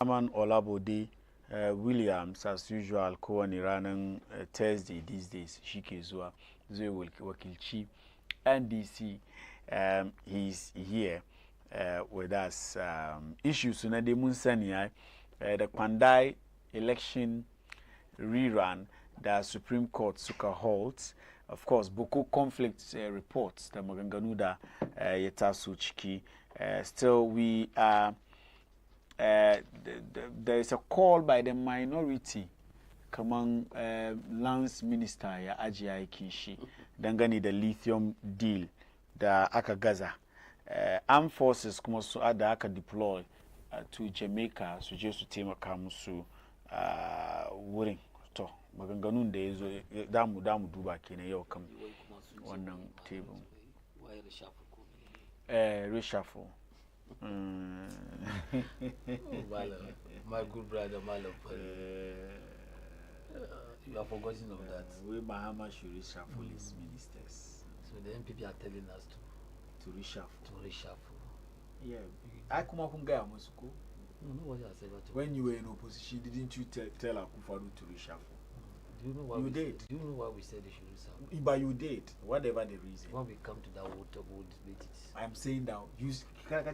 Aman Olabode Williams, as usual, Koani running Thursday these days. Shike Zua, Zue Wakilchi, NDC. He's here with us. Issues in the Munsania, the Kwandai election rerun, the Supreme Court suka halt. Of course, Boko conflict reports, the Maganganuda Yetasu Chiki. Still, we are. There is a call by the minority among Lance Minister ya Ajay Kishi dangane the lithium deal da aka gaza. Armed forces kuma su ada aka deploy to Jamaica su je su taimaka musu wurin to maganganun da yazo damu duba kenan yau kan wannan table reshuffle. My good brother, Malo. You are forgetting of that. We Bahama should reshuffle his ministers. So the MPP are telling us to reshuffle. To reshuffle. Yeah. I come up from Moscow. No, what I said. When you were in opposition, didn't you tell Akufo-Addo to reshuffle? Do you know why you did? Do you know why we said they should reshuffle? But you did, whatever the reason. When we come to that, we'll debate it. I'm saying that you But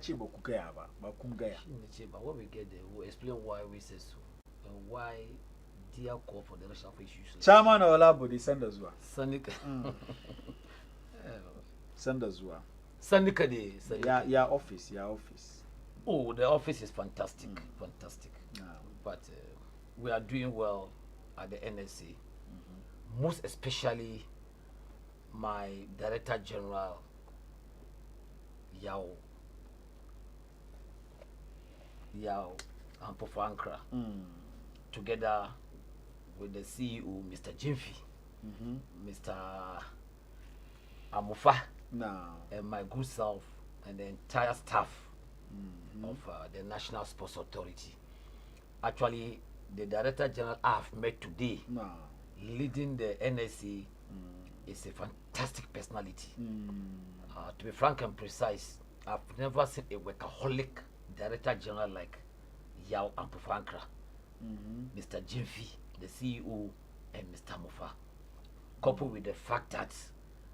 when we get there, we'll explain why we say so and why dear call for the reshuffle issues. Chairman Olabode, send us one. Sanika. Send us one. Sanika de. Your office. Oh, the office is fantastic, fantastic. But we are doing well at the NSC. Most especially my Director General Yao Ampofankra, together with the CEO, Mr. Jimfi, Mr. Amufa, and my good self, and the entire staff of the National Sports Authority. Actually, the Director General I've met today, leading the NSC, is a fantastic personality. To be frank and precise, I've never seen a workaholic Director General like Yao Ampofankra, Mr. Jimfi, the CEO, and Mr. Mufa. Coupled with the fact that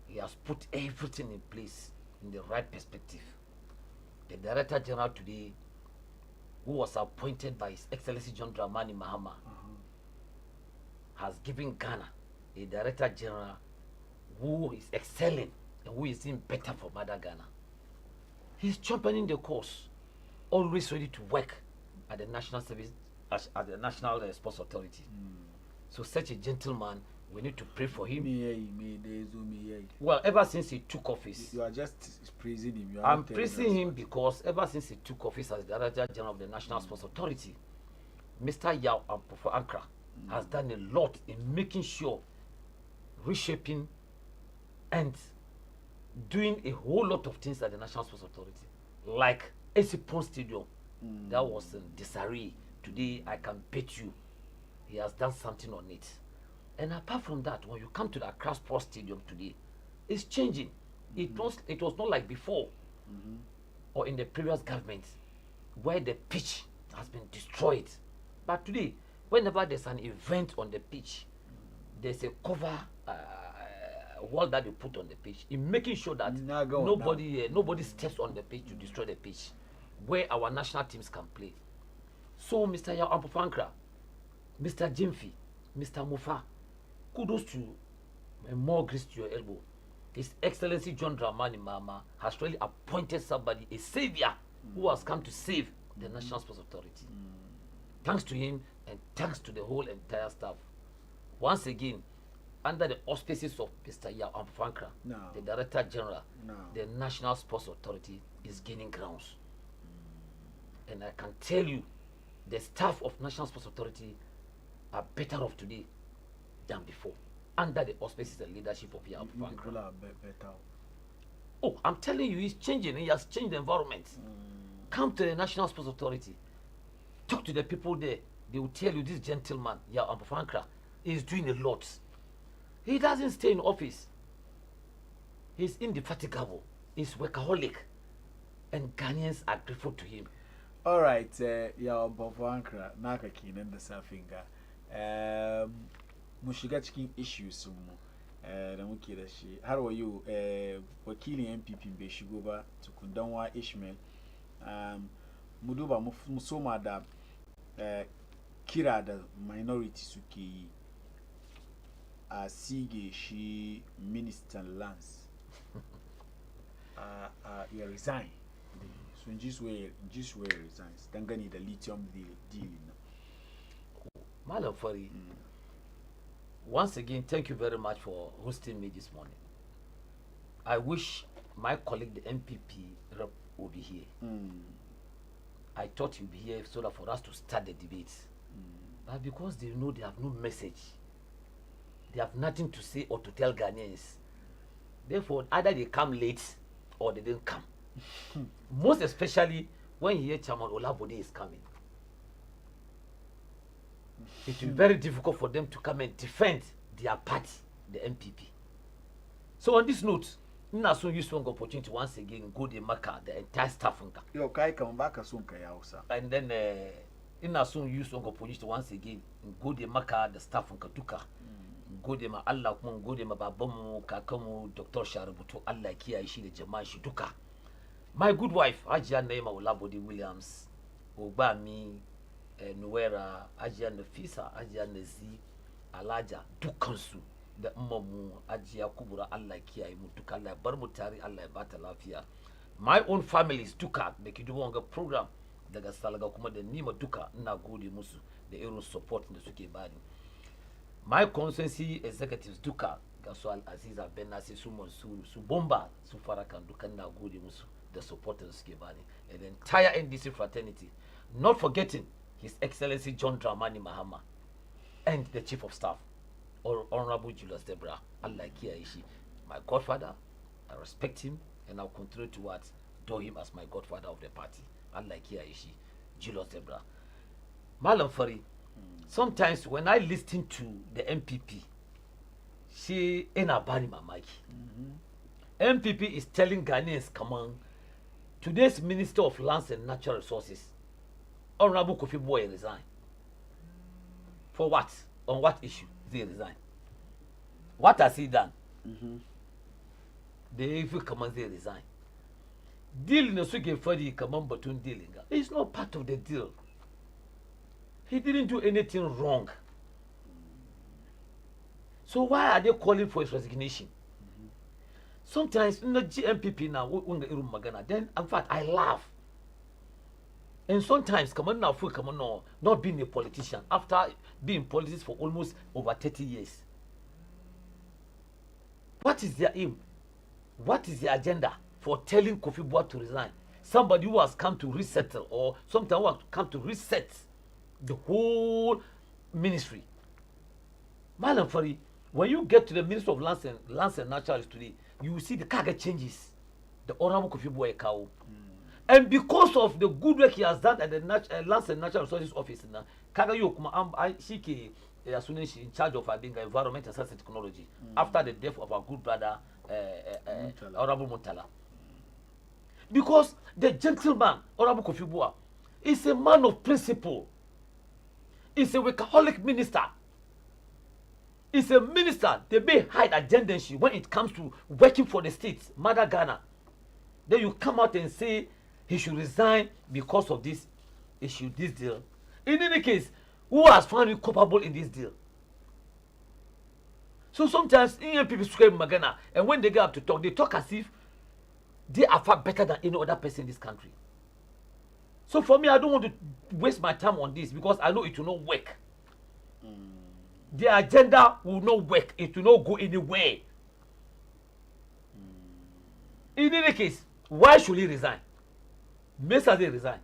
he has put everything in place in the right perspective. The Director General today, who was appointed by His Excellency John Dramani Mahama, has given Ghana a Director General who is excelling and who is doing better for Mother Ghana. He's championing the cause, always ready to work at the National Service, at the National Sports Authority. So such a gentleman, we need to pray for him. Well, ever since he took office, you are just praising him. I'm praising him because ever since he took office as Director General of the National Sports Authority, Mr. Yao Ampofankra has done a lot in making sure, reshaping and doing a whole lot of things at the National Sports Authority, like Esipon Stadium. That was in Tsarin. Today, I can bet you he has done something on it. And apart from that, when you come to the Accra Sports Stadium today, it's changing. It was not like before or in the previous government where the pitch has been destroyed. But today, whenever there's an event on the pitch, there's a cover wall that you put on the pitch in making sure that nobody steps on the pitch to destroy the pitch where our national teams can play. So Mr. Yao Ampofankra, Mr. Jimfi, Mr. Mufa, kudos to you and more grace to your elbow. His Excellency John Dramani Mahama has really appointed somebody, a savior, who has come to save the National Sports Authority. Thanks to him and thanks to the whole entire staff. Once again, under the auspices of Mr. Yao Ampofankra, the Director General, the National Sports Authority is gaining grounds. And I can tell you, the staff of National Sports Authority are better off today than before, under the auspices and leadership of Yao Ampofankra. Oh, I'm telling you, he's changing. He has changed the environment. Come to the National Sports Authority. Talk to the people there. They will tell you this gentleman, Yao Ampofankra, is doing a lot. He doesn't stay in office. He's indefatigable. He's workaholic. And Ghanaians are grateful to him. All right, ya Bovankra, Naka Kinan the Safinga. Mushiga chicken issues. Namuki da shi. How are you? Wakili MPP Beshigoba to Kundanwa Ishmael. Muduba Musoma da kira da minority suke a sige shi ministan Lance. You resign. So in this way resigns. Dangani the lithium deal. Madam Fari, once again, thank you very much for hosting me this morning. I wish my colleague, the MPP rep, would be here. I thought he'd be here so that for us to start the debate. But because they know they have no message, they have nothing to say or to tell Ghanaians. Therefore, either they come late or they didn't come. Most especially when you hear Chairman Olabode is coming. It will be very difficult for them to come and defend their party, the MPP. So on this note, I soon use one opportunity once again go to Maka, the entire staff. Yo, Kai come back as soon as and then I soon use one opportunity once again go to Maka, the staff Tuka. Go to ma Allah kuma go to ma babamu kakamu Dr. Shaributu Allah kiyaye shi da jama'a shi duka. My good wife, Hajiya Naima Olabode Williams, Obami, Nuera, Hajiya Nafisa, Hajiya Nazi, Alaja, dukansu da ummamu Hajiya Kubura Allah kiyaye mu duka Allah bar mu tare Allah bata lafiya. My own family is duka da ke duba wanga program daga Salaga kuma da nima duka ina gode musu da irin support da suke bani. My constituency executives duka ga su Al-Aziza Benasi su Mansuru su Bomba su Farakan duka ina gode musu the supporters suke bani and the entire NDC fraternity, not forgetting His Excellency John Dramani Mahama and the Chief of Staff, Honorable Julius Debra. Allah kiyaye shi, my godfather. I respect him and I'll continue to adore him as my godfather of the party. Allah kiyaye shi, Julius Debra. Malam Fari, sometimes when I listen to the MPP, she ina bani mamaki. MPP is telling Ghanaians, come on, today's Minister of Lands and Natural Resources, Honorable Kofi Boy, resign. For what? On what issue they resign? What has he done? They even come and they resign. Deal in the Suke Fadi come on between dealing. It's not part of the deal. He didn't do anything wrong. So why are they calling for his resignation? Sometimes in the GMPP now, then in fact I laugh. And sometimes come on now, come on now, not being a politician after being in politics for almost over 30 years. What is their aim? What is the agenda for telling Kofi Boa to resign? Somebody who has come to resettle or sometimes who has come to reset the whole ministry. Madam Fari, when you get to the Minister of Lands and Naturals today, you will see the cargo changes. The Honorable Kofi Boa Ekao. And because of the good work he has done at the Lands and Natural Resources Office, Kaga Yokuma, she in charge of being environment and science and technology after the death of our good brother, Honorable Montala. Because the gentleman, Honorable Kofi Boa, is a man of principle. He's a workaholic minister. He's a minister. They may hide agenda when it comes to working for the state, Mother Ghana. Then you come out and say he should resign because of this issue, this deal. In any case, who has found you culpable in this deal? So sometimes Indian people scream Magana, and when they get up to talk, they talk as if they are far better than any other person in this country. So for me, I don't want to waste my time on this because I know it will not work. The agenda will not work. It will not go anywhere. In any case, why should he resign? Mesa they resign.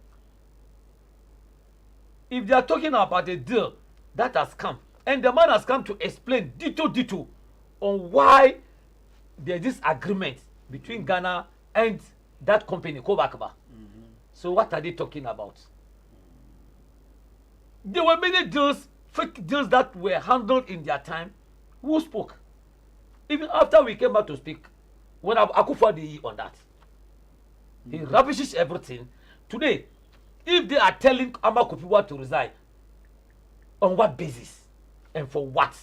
If they are talking about a deal that has come, and the man has come to explain detail on why there is this agreement between Ghana and that company, Kobakaba. So what are they talking about? There were many deals, fake deals that were handled in their time. Who spoke? Even after we came back to speak, when Akufo-Addo on that, he rubbishes everything. Today, If they are telling Amakopiwa to resign, on what basis and for what?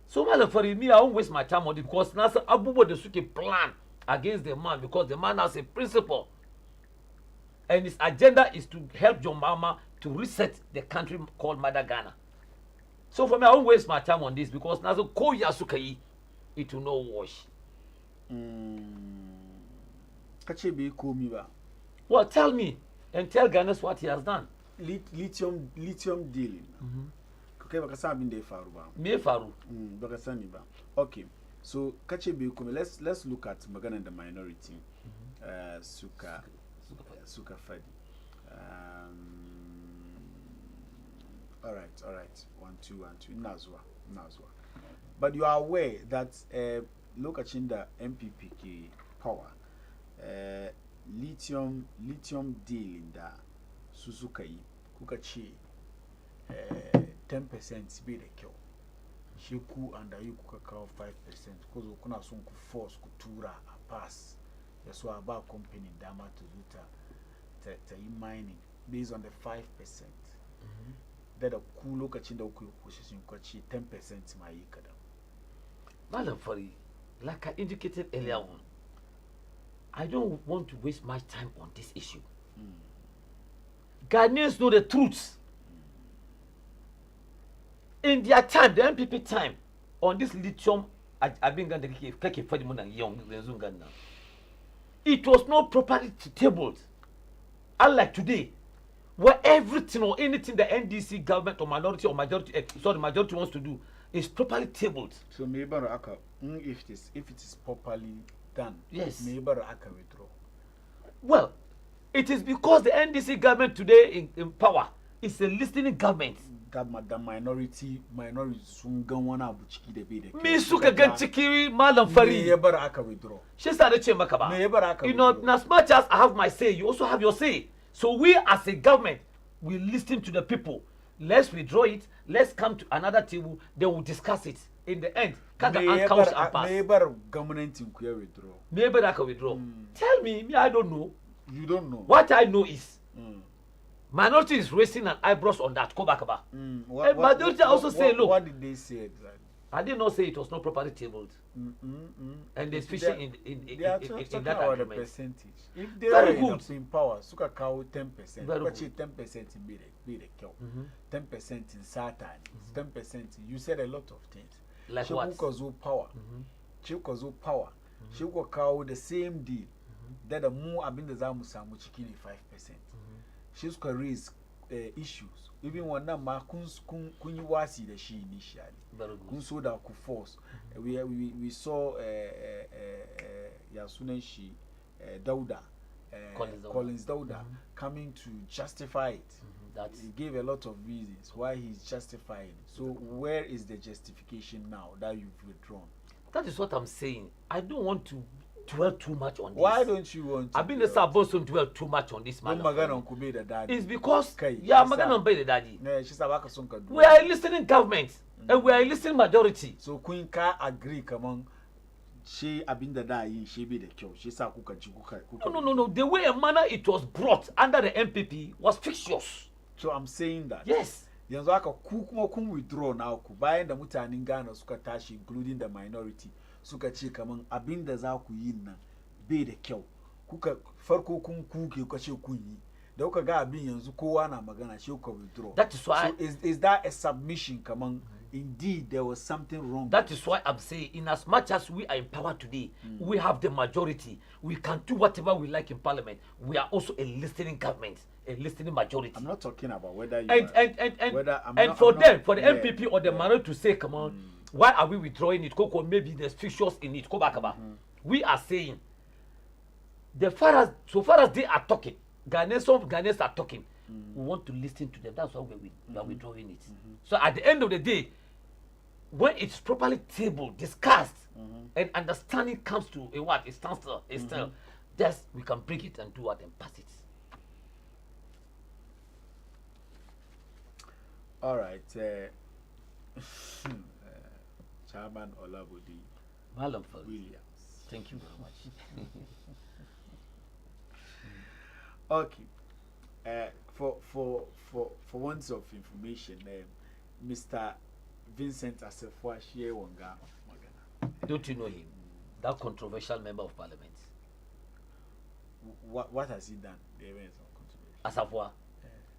So for me, I won't waste my time on it because now Abubo the Suki plan against the man because the man has a principle. And his agenda is to help John Mahama to reset the country called Mother Ghana. So for me, I won't waste my time on this because now Koya Sukai, it will not wash. Well, tell me and tell Ghanaians what he has done. Lithium dealing. Okay, bakasa binde faru ba. Me faru. Bakasa ni ba. Okay. So Kachebi Kume, let's look at Magana and the minority. Suka Fadi. All right. 1 2 Nazwa. But you are aware that look at the MPPK power. Lithium deal in the Suzuki Kukachi 10% be the kill. Shiku and you could 5% because we could soon force Kutura a pass. That's why about company Dama to mining based on the 5%. That a cool look at the position, 10% my ikada. Madam Fari, like I indicated earlier on, I don't want to waste my time on this issue. Ghanaians know the truth. In their time, the MPP time, on this lithium, I've been going to take it for the money young. It was not properly tabled. Unlike today, where everything or anything the NDC government or minority or majority wants to do is properly tabled. So maybe if it is properly done, yes, maybe I can withdraw. Well, it is because the NDC government today in power is a listening government. The minority sungawana buchiki de be de. Me suka gan chiki Madam Fari. Maybe I can withdraw. She started chamber kaba. You know, as much as I have my say, you also have your say. So we as a government, we listen to the people. Let's withdraw it. Let's come to another table. They will discuss it. In the end, maybe government inquiry withdraw. Maybe I can withdraw. Tell me, I don't know. You don't know. What I know is minority is raising an eyebrows on that. Kobakaba. Majority also say, look. What did they say exactly? I did not say it was not properly tabled. And there's fishing in that agreement. The percentage. If they very are good in power, suka cow 10%. Very But good. 10% in be the kill. 10% in Satan. 10%. You said a lot of things. Like she what? Power. She power. She will cow the same deal. That the more abin the zamu samu chikini 5%. She's going to raise issues. Even when na ma kunyi wasi the she initially. Very good. Kun so that could force. We saw Yasuneshi Dauda Collins Dauda coming to justify it. He gave a lot of reasons why he's justifying. So where is the justification now that you've withdrawn? That is what I'm saying. I don't want to dwell too much on this. Why don't you want to? I've been supposed to dwell too much on this matter. It's because the daddy. We are a listening government and we are a listening majority. So Queen can agree, come on. She abinda dying, she be the kill. She sa kuka. No. The way and manner it was brought under the MPP was fictitious. So I'm saying that. Yes. Yanzu aka kun withdraw now ku bayan da mutanen Ghana suka tashi including the minority suka ce kaman abinda za ku yi nan bai da kyau kuka farko kun kuke kuka ce kun yi da kuka ga abin yanzu kowa na magana shi kuka withdraw. That is why. So is that a submission kaman indeed there was something wrong? That is why I'm saying in as much as we are in power today, we have the majority. We can do whatever we like in parliament. We are also a listening government. A listening majority. I'm not talking about whether you for the MPP or the minority to say, come on, why are we withdrawing it? Koko, maybe there's fixtures in it. Go back about. We are saying, so far as they are talking, Ghanaians are talking. We want to listen to them. That's why we are withdrawing it. So at the end of the day, when it's properly tabled, discussed, and understanding comes to a standstill, just we can break it and do what and pass it. All right, Chairman Olabudi Williams. Thank you very much. Okay, For want of information, Mr. Vincent Assefuwa Shie Wonga. Don't you know him? That controversial member of parliament. What has he done? Asafwa.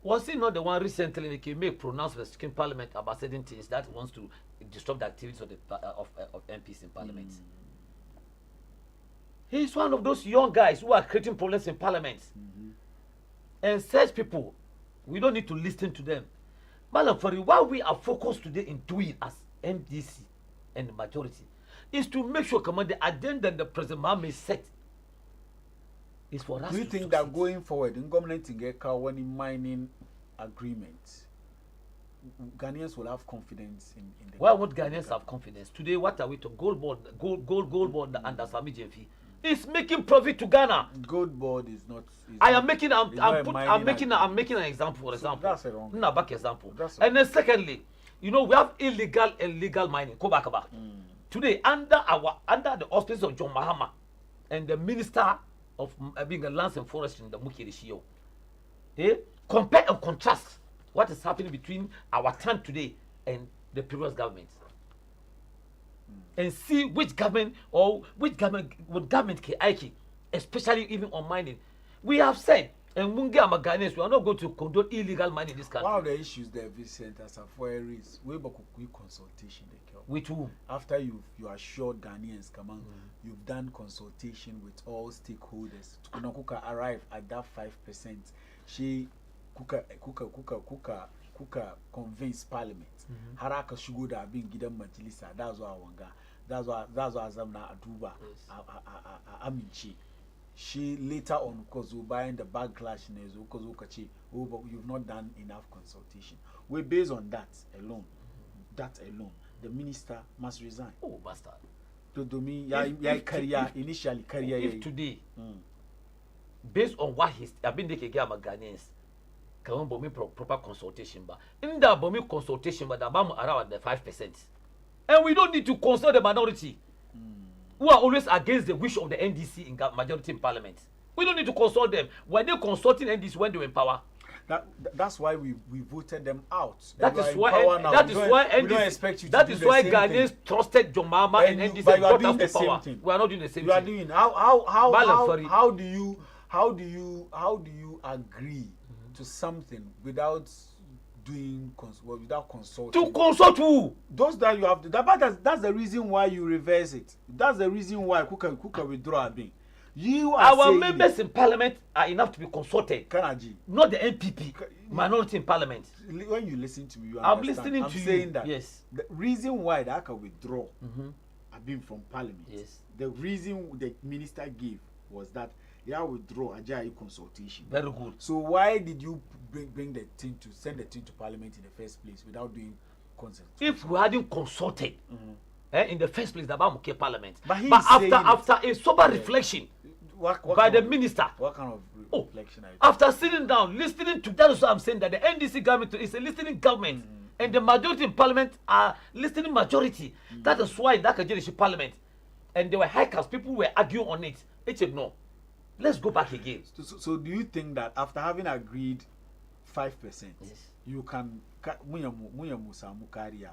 Was he not the one recently he made pronouncements in parliament about certain things that wants to disrupt the activities of the of MPs in parliament? He's one of those young guys who are creating problems in parliament. And such people, we don't need to listen to them. Madam, for what we are focused today in doing as MDC and the majority is to make sure the agenda the President Mahmoud set is for us. Do you to think succeed. that going forward in government in one mining agreement, Ghanaians will have confidence in the Why would Ghanaians have confidence? Today, what are we to gold board under Sami Jemfi? It's making profit to Ghana. Gold board is not. I'm making an example. For example, that's a wrong. No, back example. And then secondly, we have illegal and legal mining. Kobakaba. Today, under the auspices of John Mahama and the Minister of being a lands and forestry in the Mukirishio, compare and contrast what is happening between our time today and the previous government. And see which government would government Aiki, especially even on mining. We have said, and Mungi Ghanaians, we are not going to condone illegal mining in this country. One of the issues that Vincent Assefuwa is we have a quick consultation. With whom? After you assured Ghanaians, come on, you've done consultation with all stakeholders. Kuka arrive at that 5%. She Kuka convince Parliament. Haraka Shugoda being given Majilisa. That's why I want. That's why Azamna Aduba Aminchi. She later on, because buying the backlash, but you've not done enough consultation. We're based on that alone. The minister must resign. Oh, bastard. To me, initially career. If today, based on what I've been taking care of Ghanaians, can we proper consultation? But in that consultation, but around the 5%. And we don't need to consult the minority who are always against the wish of the NDC in majority in parliament. We don't need to consult them. When they consulting NDC when they were in power. That's why we voted them out. That is why Ghanaians trusted John Mahama and NDC brought us to power. We are not doing the same thing. You are doing how do you agree to something without consulting? To consult who? Those that you have that's the reason why you reverse it. That's the reason why Kuka withdraw being. Our members in parliament are enough to be consulted. Kanaji. Not the MPP minority in parliament. When you listen to me, I'm listening to you. I'm saying that. Yes. The reason why that can withdraw being from parliament. Yes. The reason the minister gave was that withdraw Ajayi consultation. Very good. So why did you send the thing to parliament in the first place without doing consult? If we hadn't consulted in the first place, the Bamuke parliament. But after a sober reflection by the minister. What kind of reflection are you after sitting down, listening to that is what I'm saying, that the NDC government is a listening government and the majority in parliament are listening majority. That is why that Kajirishi parliament and there were hikers, people were arguing on it. It said no. Let's go back again. So do you think that after having agreed 5%, you can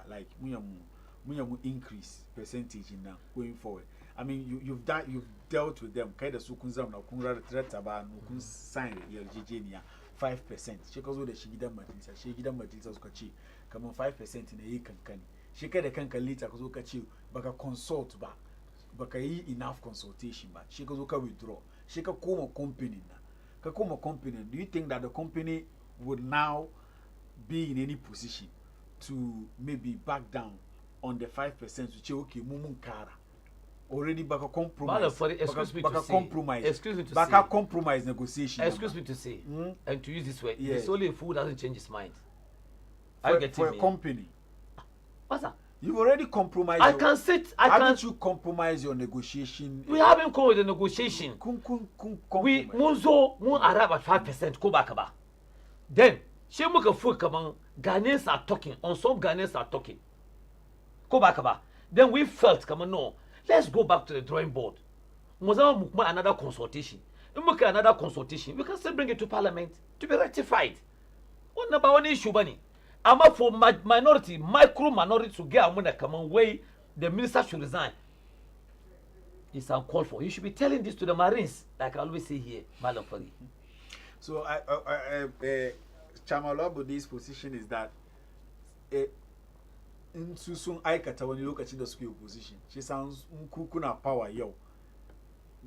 like increase percentage in now going forward? I mean, you've dealt with them. Kaida sukunza na kunra retaba no kun sign your GGNia 5%. Because with the shigida matilisa ukachi come on 5% in a year kankani. Shika the kanka later because ukachi baka consult ba baka enough consultation ba shika uka withdraw. Shika kuma company na. Kakuma company. Do you think that the company would now be in any position to maybe back down on the 5% which okay mumun kara already baka compromise compromise negotiation excuse me to say and to use this word it's only a fool doesn't change his mind for a company. What's that? You've already compromised. Haven't you compromise your negotiation? We haven't come with the negotiation. We munzo arrive at 5%. Go back about. Then she muka fool come on. Ghanaians are talking. On some Ghanaians are talking. Go back about. Then we felt come on. No, let's go back to the drawing board. Muzama mukma another consultation. we make another consultation, we can still bring it to Parliament to be rectified. What number one issue, bunny? I'm up for minority, micro minority to get a money come on way. The minister should resign. It's uncalled for. You should be telling this to the Marines, like I always say here, Malam Fari. So Chamalobody's position is that in Susun Aikata, when you look at the school position, she sounds Nkukuna power yo.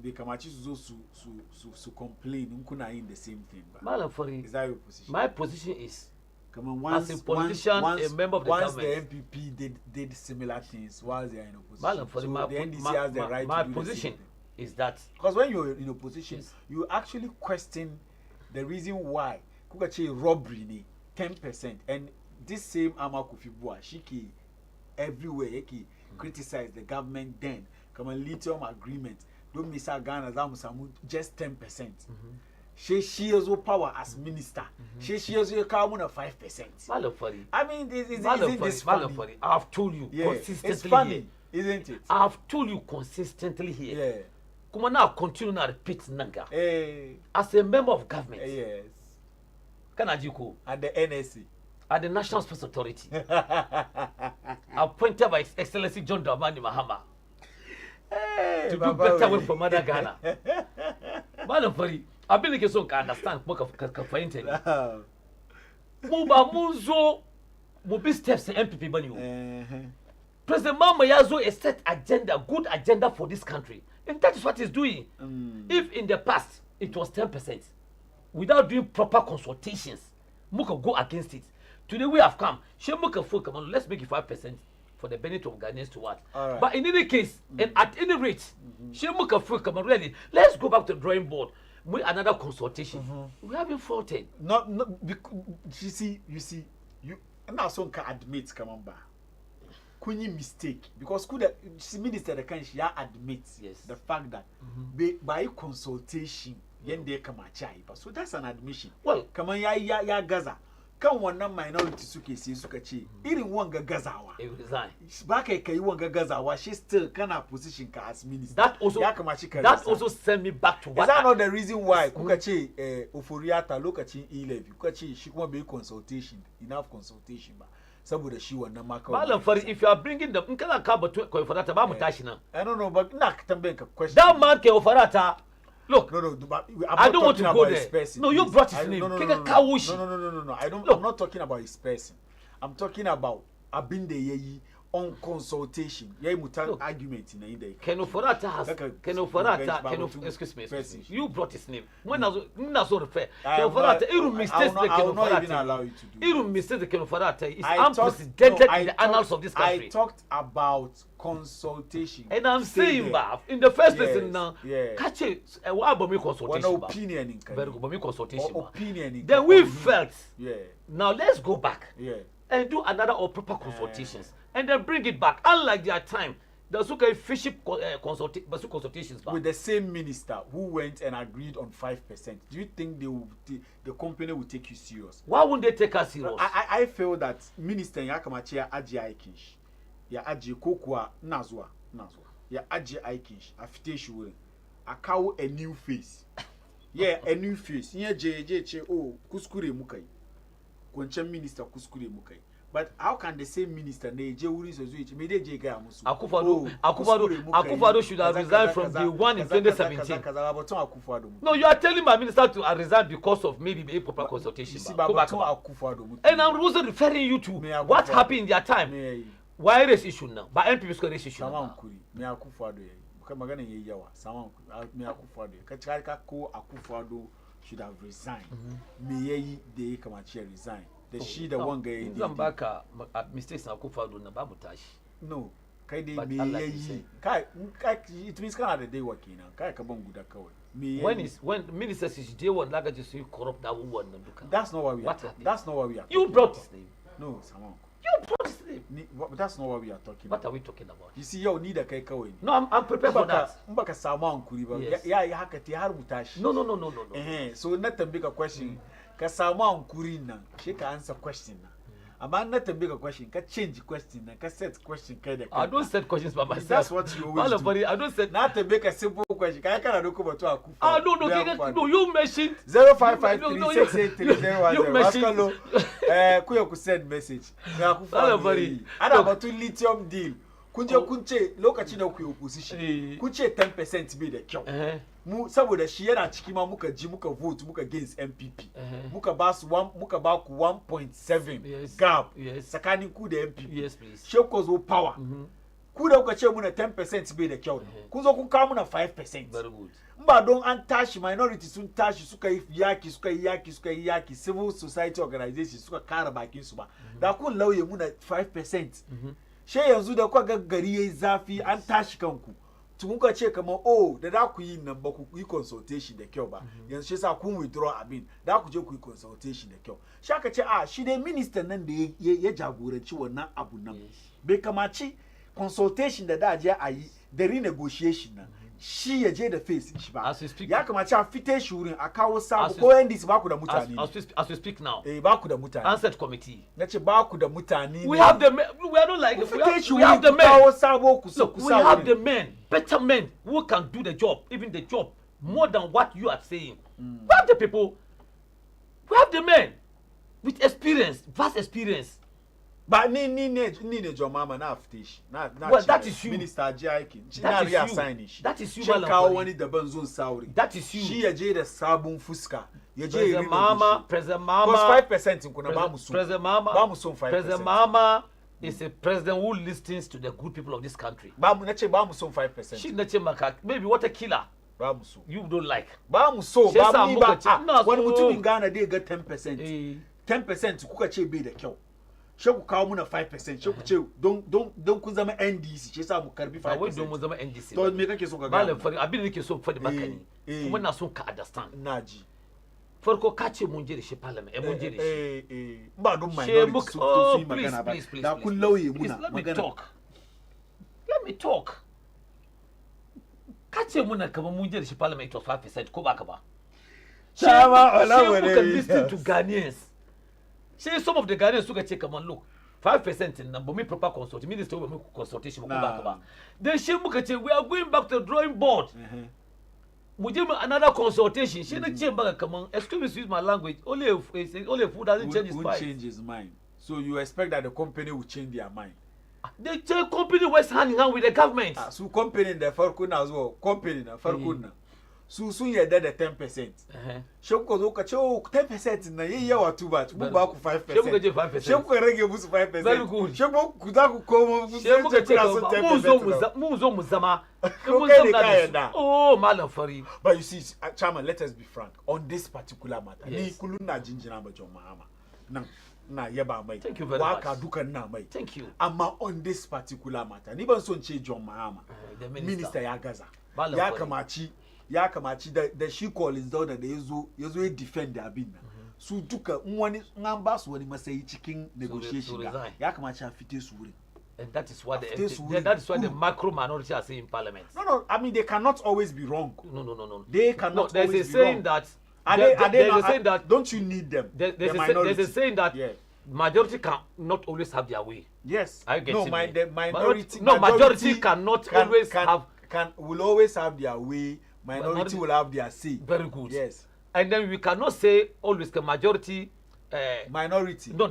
They come at you to complain, Nkuna in the same thing. Malam Fari, is that your position? My position is, come on, once, as a politician, a member of the once government. the MPP did similar things while they are in opposition. Malam Fari, so the NDC has the right my to do position the same thing. is that Because when you're in opposition, yes, you actually question the reason why Kukachi robbery ni 10%, and this same Amakufi Bua Shiki everywhere he criticize the government then come a lithium agreement don't miss our Ghana just 10%. She has power as minister. She has a carbon of 5%. Malam Fari. I mean, isn't this funny? Malam Fari, I've told you consistently it's funny, here. Isn't it? I've told you consistently here. Yeah. Come on now, continue to repeat Nanga. Hey. As a member of government, Yes. Kanajiko, At the NSC. at the National Sports Authority, appointed by His Excellency John Dramani Mahama, Hey, to do Baba better we. work for Mother Ghana. Malam Fari, I've been like so can understand what of fighting. Muba Muzo will be steps in MPP Banyu. President Mama Yazo a set agenda, good agenda for this country. And that is what he's doing. If in the past it was 10%, without doing proper consultations, Muka go against it. Today we have come. She Muka full come on, let's make it 5% for the benefit of Ghanaians to what. Right. But in any case, and at any rate, she Muka full come on, really. Let's go back to the drawing board. With another consultation. We haven't fought it. Not you see, you now so can admit come on back. Couldn't mistake because could the minister the can she admits Yes. the fact that by consultation yen they come at chai. So that's an admission. Well, come on ya Gaza. Come one minority suke si suka chi. Irin wanga gazawa. he resign. Back kai wanga gazawa, she still can have position ka as minister. That also that also sent me back to what. Is that not the reason why Kukachi Oforiata look at E-Levy? Kukachi she won't be consultation, enough consultation ba. Saboda shi wannan maka. Malam Fari, if you are bringing them, nkala ka batu ko Oforata ba mu tashi na. I don't know, but nak tambaye ka question. That man ke Oforata. Look, no, I don't want to go there. No, you brought his name. No. I'm not talking about his person. I'm talking about Abinde Yeyi on consultation. Yeyi muta argument in the Ken Oforata, excuse me. You brought his name. When I so refer. Ken Oforata, iru mistakes the Ken I will not even allow Oforata. you to do. Iru mistakes the Ken Oforata is unprecedented in the annals of this country. I talked about consultation. And I'm Stay saying, there. Baf, in the first place, now, yeah. catch it. What about me consultation? One opinion in Very good, but me consultation. Opinion in Then we felt, yeah. now let's go back Yeah. and do another or proper consultations and then bring it back. Unlike their time, there's okay fishy consultations back. With the same minister who went and agreed on 5%, do you think the company will take you serious? Why wouldn't they take us serious? I feel that minister Yakamachia Aji Aikish, ya Aji Kokwa Nazwa, ya Aji Aikish, afite shuwe, akawo a new face. Yeah, a new face. Yeah, JJ, oh, kuskure mukai. Kwenche minister kuskure mukai. But how can the same minister Uri Sozuich made Jega Musu? Akufo-Addo should have resigned from day one in 2017. No, you are telling my minister to resign because of maybe a proper consultation. And I'm also referring you to what happened in their time. Why race issue now? But MPP race issue now. Akufo-Addo should have resigned. May they come and resign. The one guy. Mistakes na Akufo-Addo na babu tashi. No, kai dai me kai it means kana da dai working now. Kai ka ban guda kawai. When ministers is day one like just corrupt that one duka. That's not what we are. That's not what we are. You brought his name. No, Saman. You brought his name. But that's not what we are talking about. What are we talking about? You see, you need a kai kawai. No, I'm prepared for that. Mbaka Saman kuri ba. Ya haka ti har mutashi. No. So not a bigger question. Ka Saman kuri na, she ka answer question na. About not a bigger question, can change question, can set question. I don't set questions by myself. That's what you always do. I don't set not to make a simple question. Can I do come to Akufa? Ah, no, you mentioned 0553683010. you mentioned. Kuya send message. Akufa. And about to lithium deal. Kunche lokaci na ku opposition. Kunche 10% be the kyau. Mu saboda shi yana ciki ma muka ji muka vote muka against MPP. Muka ba su muka ba ku 1.7 gap tsakanin ku da MPP. Yes, please. She ko zo power. Ku da kuka ce muna 10% bai da kyau. Kun zo kun kawo muna 5%. Very good. Ba don an tashi minority sun tashi suka yi yaki civil society organization suka kara bakin su ba. Da kun lauye muna 5%. She yanzu da kwa gaggari yayi zafi an tashi kanku. Tun kuka ce kamar da ku yi nan ba ku yi consultation da kyau ba. Yanzu shi yasa kun withdraw abin. Da ku je ku yi consultation da kyau. Shi aka ce shi dai minister nan da ya jagoranci wannan abu nan. Bai kamaci consultation da je a yi da renegotiation nan. Shi ya je da face shi ba. Ya kamaci a fite shi wurin a kawo sabo ko NDC ba ku da mutane. As we speak now. Ba ku da mutane. Answered committee. Nace ba ku da mutane. We have the men. We are not like we have the men. Look, we have the men, better men who can do the job, even the job more than what you are saying. We have the people. We have the men with experience, vast experience. But ni jo mama na aftish. Well, that is you. Minister Ajiaki. That is you. Kawo wani daban zon sauri. That is you. Shi ya je da sabon fuska. Ya je President Mama. Because 5% kuna ba mu so. President Mama. Ba mu so 5%. President Mama is a president who listens to the good people of this country. Ba mu so 5%. Shi nace maka maybe what a killer. Ba mu so. You don't like. Ba mu so. Ba mu ba. Wani mutumin Ghana dai ga 10%. 10% kuka ce bai da kyau. She ku kawo muna 5%. She ku ce don kun zama NDC shi yasa mu karbi 5%. Wai don mu zama NDC. To me kake so ka ga? Malam fari abin da nake so fadi maka ne. Kuma na so ka understand. Naji. Farko ka ce mun je da shi parliament mun je da shi. Ba don minority su yi magana ba. Da kun lauye muna magana. Let me talk. Ka ce muna kamar mun je da shi parliament it was 5% ko ba ka ba? Shama Olawale. She can listen to Ghanaians. Say some of the Ghanaians suka ce kaman look 5% in number me proper consult minister will make consultation ko ba ka ba. Then she muka ce we are going back to the drawing board. Mu je another consultation. She na ce baka kaman excuse me use my language only a fool doesn't change his mind. Won't change his mind. So you expect that the company will change their mind. The company was hand in hand with the government. So company da farko na zuwa company na farko na. Su sun yarda da 10%. She ku zo ka ce 10% na yayi yawa too much. Mu ba ku 5%. She muka je 5%. She ku rage musu 5%. Very good. She ku za ku komo ku sai muka ce mu zo mu zama. Oh, Malam Fari. But you see, Chairman, let us be frank. On this particular matter, ni kulun na jinjina ba John Mahama. Nan na yaba mai. Thank you very much. Waka dukan na mai. Thank you. Amma on this particular matter, ni ban son ce John Mahama. Minister ya gaza. Ya kamaci da shi Collins Dauda da yazo ya defend da abin nan. Su duka wani an ba su wani masayi cikin negotiation ya kamaci a fite su wurin. And that is what the macro minority are saying in parliament. No, I mean they cannot always be wrong. No. They cannot always be wrong. There's a saying that there's a saying that don't you need them? There's a saying that majority can not always have their way. Yes. Majority cannot always will always have their way. Minority will have their say. Very good. Yes. And then we cannot say always the majority. Minority. No,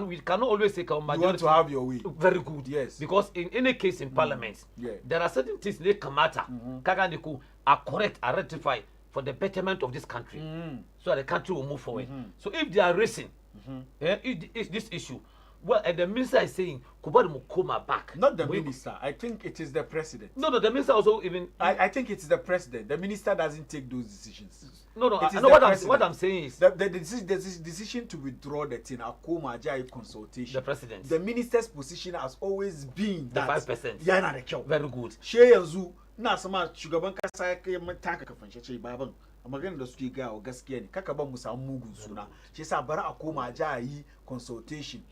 we cannot always say majority. You want to have your way. Very good. Yes. Because in any case in parliament, there are certain things they come out, are correct, are rectified for the betterment of this country, so that the country will move forward. So if they are raising this issue, well, and the minister is saying, Kubari Mukoma back. Not the minister. I think it is the president. No, the minister also even. I think it's the president. The minister doesn't take those decisions. No. I know what I'm saying is the decision to withdraw the thing. Akoma Ajay consultation. The president. The minister's position has always been the 5%. Yeah, na the kyau. Very good. She yanzu na sama shugaban kasa ya kai taka kafan shi baban. Magana da suke ga gaskiya ne. Kaka ban mu samu mugun suna. Shi yasa bari a koma ajayi consultation.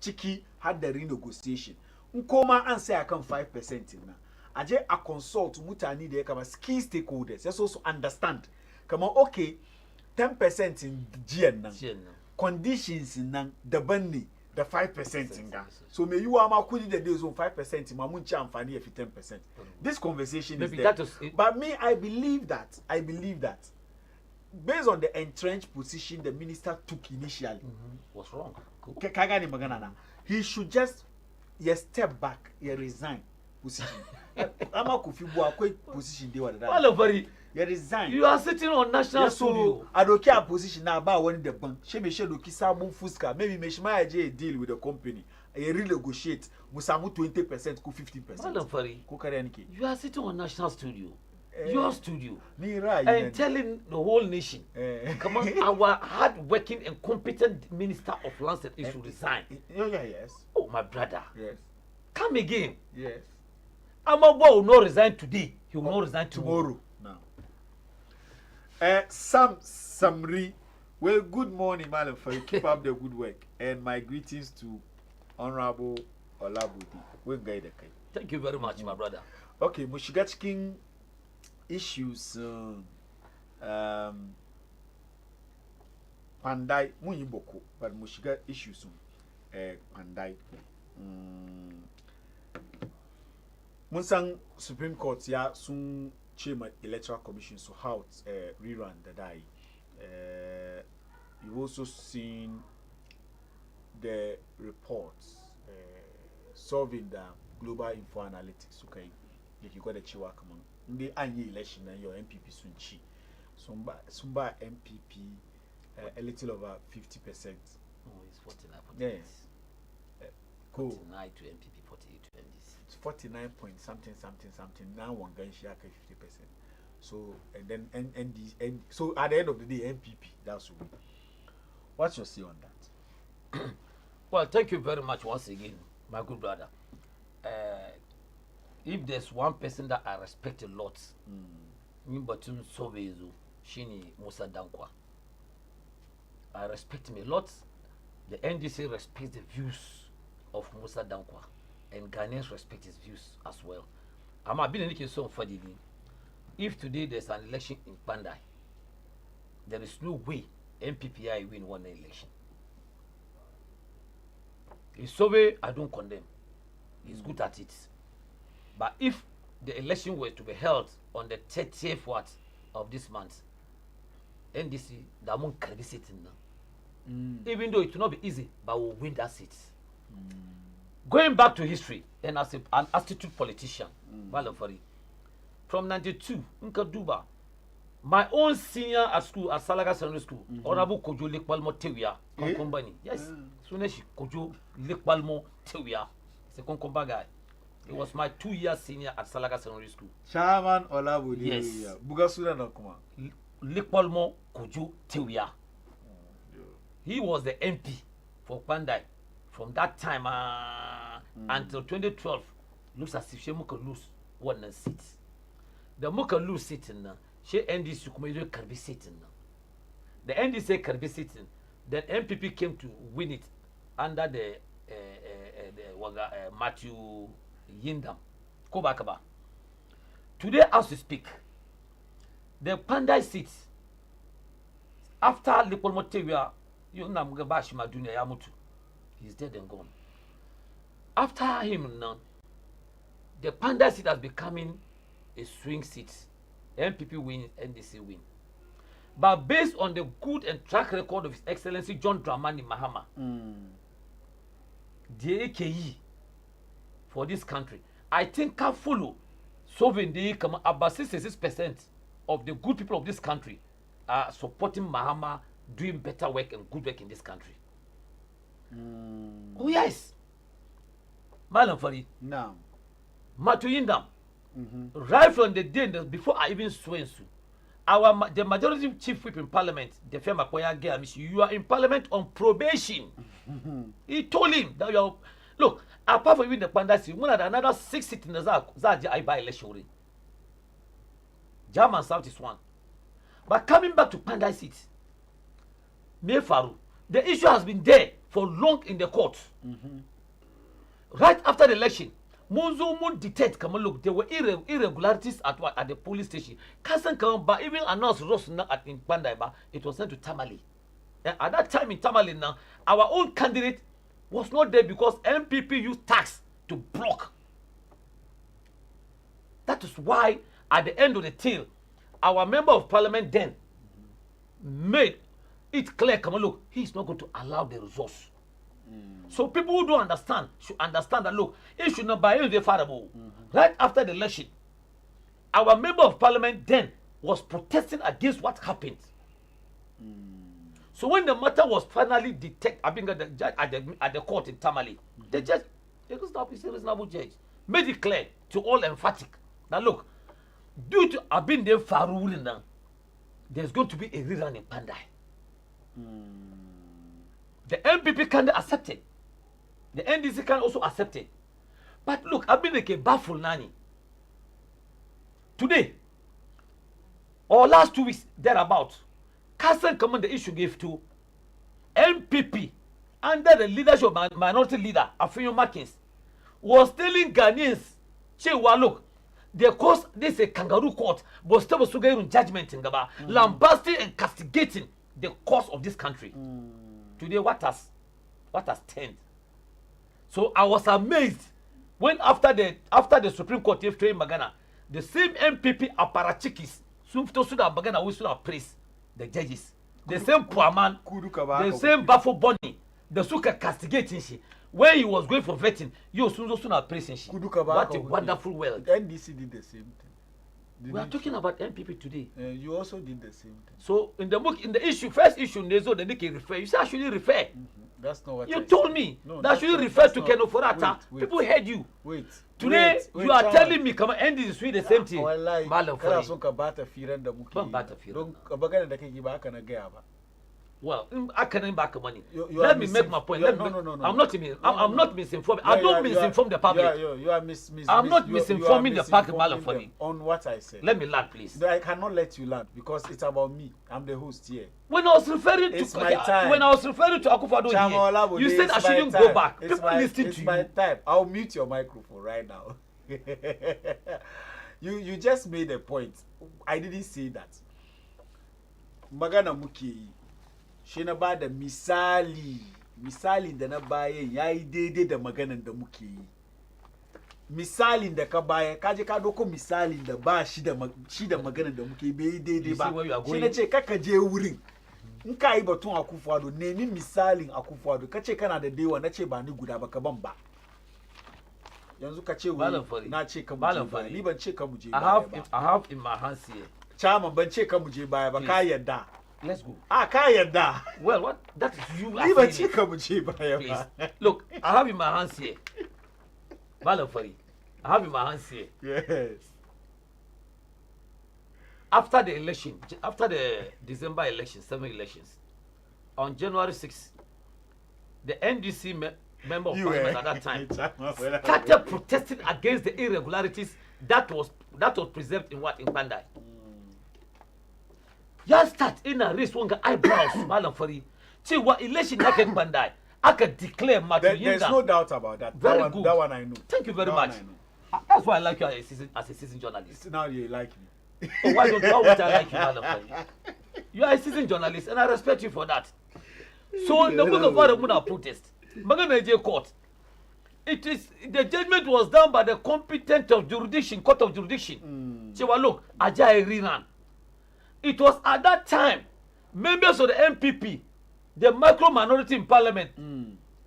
Ciki har da renegotiation in koma an sai akan 5% na aje a consult mutane da ya kama key stakeholders so understand kama okay 10% in jiyan nan conditions nan daban ne the 5% in Ghana. So may you am could the days on 5%, Mamuncha and Fanny if 10%. This conversation maybe is there. That was it. But me, I believe that based on the entrenched position the minister took initially, was wrong. Cool. Kagani Magana, he should just step back, resign position. Ama kufibu akwe position dey what that. All over it. You resign. You are sitting on national studio. I don't care position now about when the bank. She may share loki samu fuska. Maybe me shima deal with the company. I renegotiate. Musamu 20%, ku 15%. All over it. Ku kare aniki. You are sitting on national studio. Your studio. Ni right. And telling the whole nation, come on, our hard-working and competent minister of lands is to resign. Yes. Oh, my brother. Yes. Come again. Yes. Amabo will not resign today. He will not resign tomorrow. Now. Samri. Well, good morning, Madam, for you keep up the good work. And my greetings to Honorable Olabudi. We'll guide the kai. Thank you very much, my brother. Okay, Mushigachking issues Pandai Munyiboko, but Mushiga issues Pandai Munsang Supreme Court ya soon chairman electoral commission so how rerun the die. You've also seen the reports solving the global info analytics. Okay, if you got a chiwa come on. The annual election and your MPP Sunchi. Sumba MPP a little over 50%. Oh, it's 49. Yes. Cool. 49 to MPP, 48 to MDC. It's 49 point something. Now one gun share 50%. So and then and so at the end of the day MPP. That's what. What's your say on that? Well, thank you very much once again, my good brother. If there's one person that I respect a lot, Mimbatum Sobezu, Shini Musa Dankwa. I respect him a lot. The NDC respects the views of Musa Dankwa, and Ghanaians respect his views as well. I'm a bit in so for the if today there's an election in Pandai, there is no way MPPI win one election. It's so way I don't condemn. He's good at it. But if the election were to be held on the 30th of this month, NDC, that won't carry seat in now. Even though it will not be easy, but we'll win that seat. Going back to history, and as an astute politician, from 92, Nkaduba, my own senior at school, at Salaga Secondary School, Honorable Kojo Lekbalmo Tewia, Konkombani. Yes, Suneshi Kojo Lekbalmo Tewia, it's a Konkomba guy. He was my 2-year senior at Salaga Secondary School. Chairman Olabudi. Yes. Bugasura Nakuma. Lekbalmo Kojo Tewia. He was the MP for Pandai from that time until 2012. Looks as if she could lose one seat. The Muka lose seat in she NDC can be sitting now. The NDC can be sitting. Then MPP came to win it under the Matthew Yindam. Kobakaba. Today, as we speak, the Pandai seat after Lipol Motewia, he's dead and gone. After him now, the Pandai seat has becoming a swing seat. MPP win, NDC win. But based on the good and track record of His Excellency John Dramani Mahama, the AKE for this country, I think can follow solving the about 66% of the good people of this country are supporting Mahama doing better work and good work in this country. Oh yes. Malam Fari. Now. Matuyindam. Right from the day before I even swear to the majority chief whip in parliament, the firm Akoya Gamish, you are in parliament on probation. He told him that you are look, apart from even the Pandasi, one had another 6 seats in the Zaja I buy election. German South is one. But coming back to Pandai seat, Mefaru, the issue has been there for long in the court. Right after the election, Mozomo detect come look, there were irregularities at the police station. Kasan Kamba even announced Ross in Pandaiba, it was sent to Tamale. And at that time in Tamale now, our own candidate was not there because MPP used tax to block. That is why, at the end of the tail, our member of parliament then made it clear, come on, look, he's not going to allow the resource. So people who don't understand should understand that, look, it should not buy the farable. Right after the election, our member of parliament then was protesting against what happened. So when the matter was finally detected, I think at the court in Tamale, the judge, a reasonable judge, made it clear to all emphatic that, look, due to Abinde Faru ruling now, there's going to be a rerun in Pandai. The MPP can accept it. The NDC can also accept it. But look, Abinde baffled Nani. Today, or last 2 weeks, thereabout, Castle Command the issue gave to MPP under the leadership of minority leader Afinyo Markins was telling Ghanaians, Chewa, look, they caused this a kangaroo court, but still was in judgment in Gaba, lambasting and castigating the cause of this country. Today, what has turned? So I was amazed when after the Supreme Court gave to Magana, the same MPP apparatchikis, Suftosuda Magana, we should have praised the judges. The same poor man, the same Bafo Bonnie, the Suka castigating she. When he was going for vetting, you soon are praising she. What a wonderful world. NDC did the same thing. We are talking about MPP today. You also did the same thing. So in the book, in the issue, first issue, Nezo, the Nicky refer. You say I should refer. That's not what you I told said. me No, that should refer to Keno Forata. Wait. People heard you. Wait. Today you are telling me, come on, end is the same thing. Malam kana son ka bata firan da muke. Ban bata firan. Don bagana da kake ba kana gaya ba. Well, I can't back money. Let me make my point. No. I'm not misinformed. I don't misinform the public. You are I'm not misinforming the public, Malam Fari. On what I said. Let me land, please. I cannot let you land because it's about me. I'm the host here. When I was referring to Akufo-Addo here, you said I shouldn't go back. People listen to you. It's my time. I'll mute your microphone right now. You just made a point. I didn't say that. Magana muke shi na ba da misali da na bayan yayi daidai da maganan da muke yi. Misalin da ka baya ka je ka doko misalin da ba shi da maganan da muke bai daidai ba. Shi na ce kaka je wurin. In ka yi batun Akufo-Addo nemi misalin Akufo-Addo ka ce kana da dewa na ce ba ni guda ba ka ban ba. Yanzu ka ce wuri na ce ka muje baya ni ban ce ka muje baya ba. I have in my hands here. Chairman ban ce ka muje baya ba ka yadda. Let's go. Ka yadda. Well, what? That is you. Ni ban ce ka muje baya ba. Look, I have in my hands here. Malam Fari, I have in my hands here. Yes. After the election, after the December election, 7 elections, on January 6th, the NDC member of parliament at that time started protesting against the irregularities that was preserved in Pandai. Just start in a race one eyebrows, Malam Fari. See what election like in Pandai. I can declare There's no doubt about that. Very good. That one I know. Thank you very much. That's why I like you as a seasoned journalist. Now you like me. Oh, why would I like you, Malam Fari? You are a seasoned journalist, and I respect you for that. So in the book of Addo protest, Magana court, it is the judgment was done by the competent of jurisdiction, court of jurisdiction. So look, Ajay Rinan. It was at that time members of the MPP, the micro minority in parliament,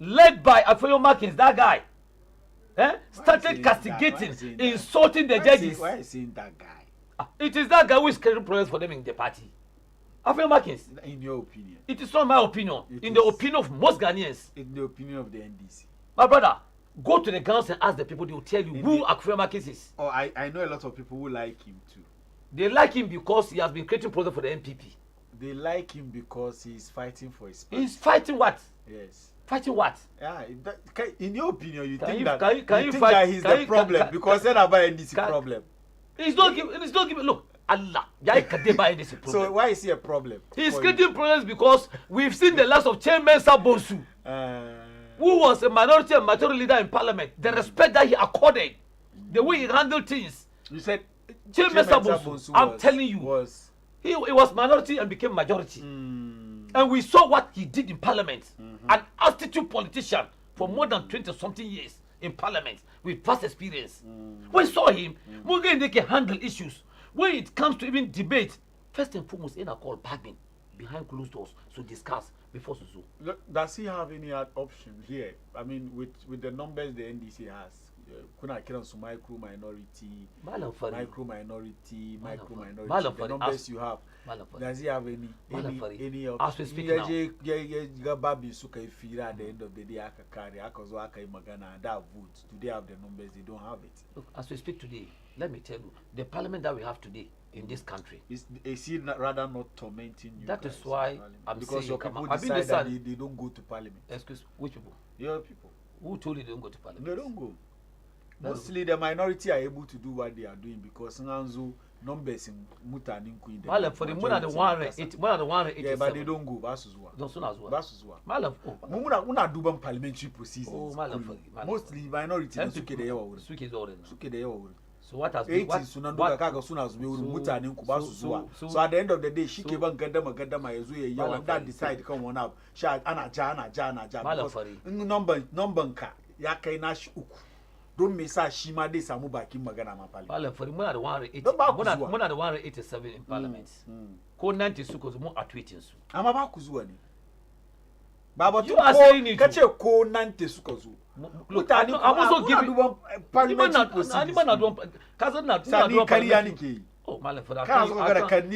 led by Afinyo Markins, that guy, started castigating, insulting the judges. Why are you saying that guy? It is that guy who is creating problems for them in the party. Afinyo Markins. In your opinion? It is not my opinion. In the opinion of most Ghanaians. In the opinion of the NDC. My brother, go to the grounds and ask the people. They will tell you who Afinyo Markins is. Oh, I know a lot of people who like him too. They like him because he has been creating problems for the MPP. They like him because he's fighting for his party. He's fighting what? Yes. Fighting what? Yeah, in your opinion, you think that he's the problem because then about NDC problem. He's not giving. Look, Allah, NDC problem. So why is he a problem? He's creating problems because we've seen the last of Chairman Sabonsu, who was a minority and majority leader in parliament. The respect that he accorded, the way he handled things. You said Chairman Sabonsu, I'm telling you, he was minority and became majority. And we saw what he did in parliament. An astute politician for more than 20-something years in parliament with past experience. We saw him. They can handle issues. When it comes to even debate, first and foremost, in a call bargaining behind closed doors to discuss before Suzu. Does he have any other option here? I mean, with the numbers the NDC has, kuna kiran su micro minority, the numbers you have. Does he have any option? As we speak now. Gababi suka ifira at the end of the day aka carry akazo aka imagana that vote. Do they have the numbers? They don't have it. Look, as we speak today, let me tell you, the parliament that we have today in this country is he rather not tormenting you? That is why I'm because saying your people decide that they don't go to parliament. Excuse which people? Your people. Who told you they don't go to parliament? They don't go. Mostly the minority are able to do what they are doing because Nganzo numbers in Mutani Queen. Well, for the one of the 187. Yeah, but they don't go. Basuzwa. Don't soon as well. Basuzwa. Malaf. Muna do parliamentary procedures. Oh, Malaf. Mostly minority suke da yawa. Suke da yawa. So what has been what kaga suna zuwa wurin mutanen ku ba su zuwa. So at the end of the day shi ke ban gaddama yazo yayi yawa that decide kan wani abu. Sha ana ja. Number ka ya kai nashi uku. Don me sa shi ma dai samu bakin magana ma parliament. Malam fari muna da 187 in parliament. Ko 90 su ko mu a tweeting su. Amma ba ku zuwa ne. Baba you are saying it. Kace ko 90 suka zo. Mutane I'm also giving parliament. Sani kariya nike. Oh, Malam fari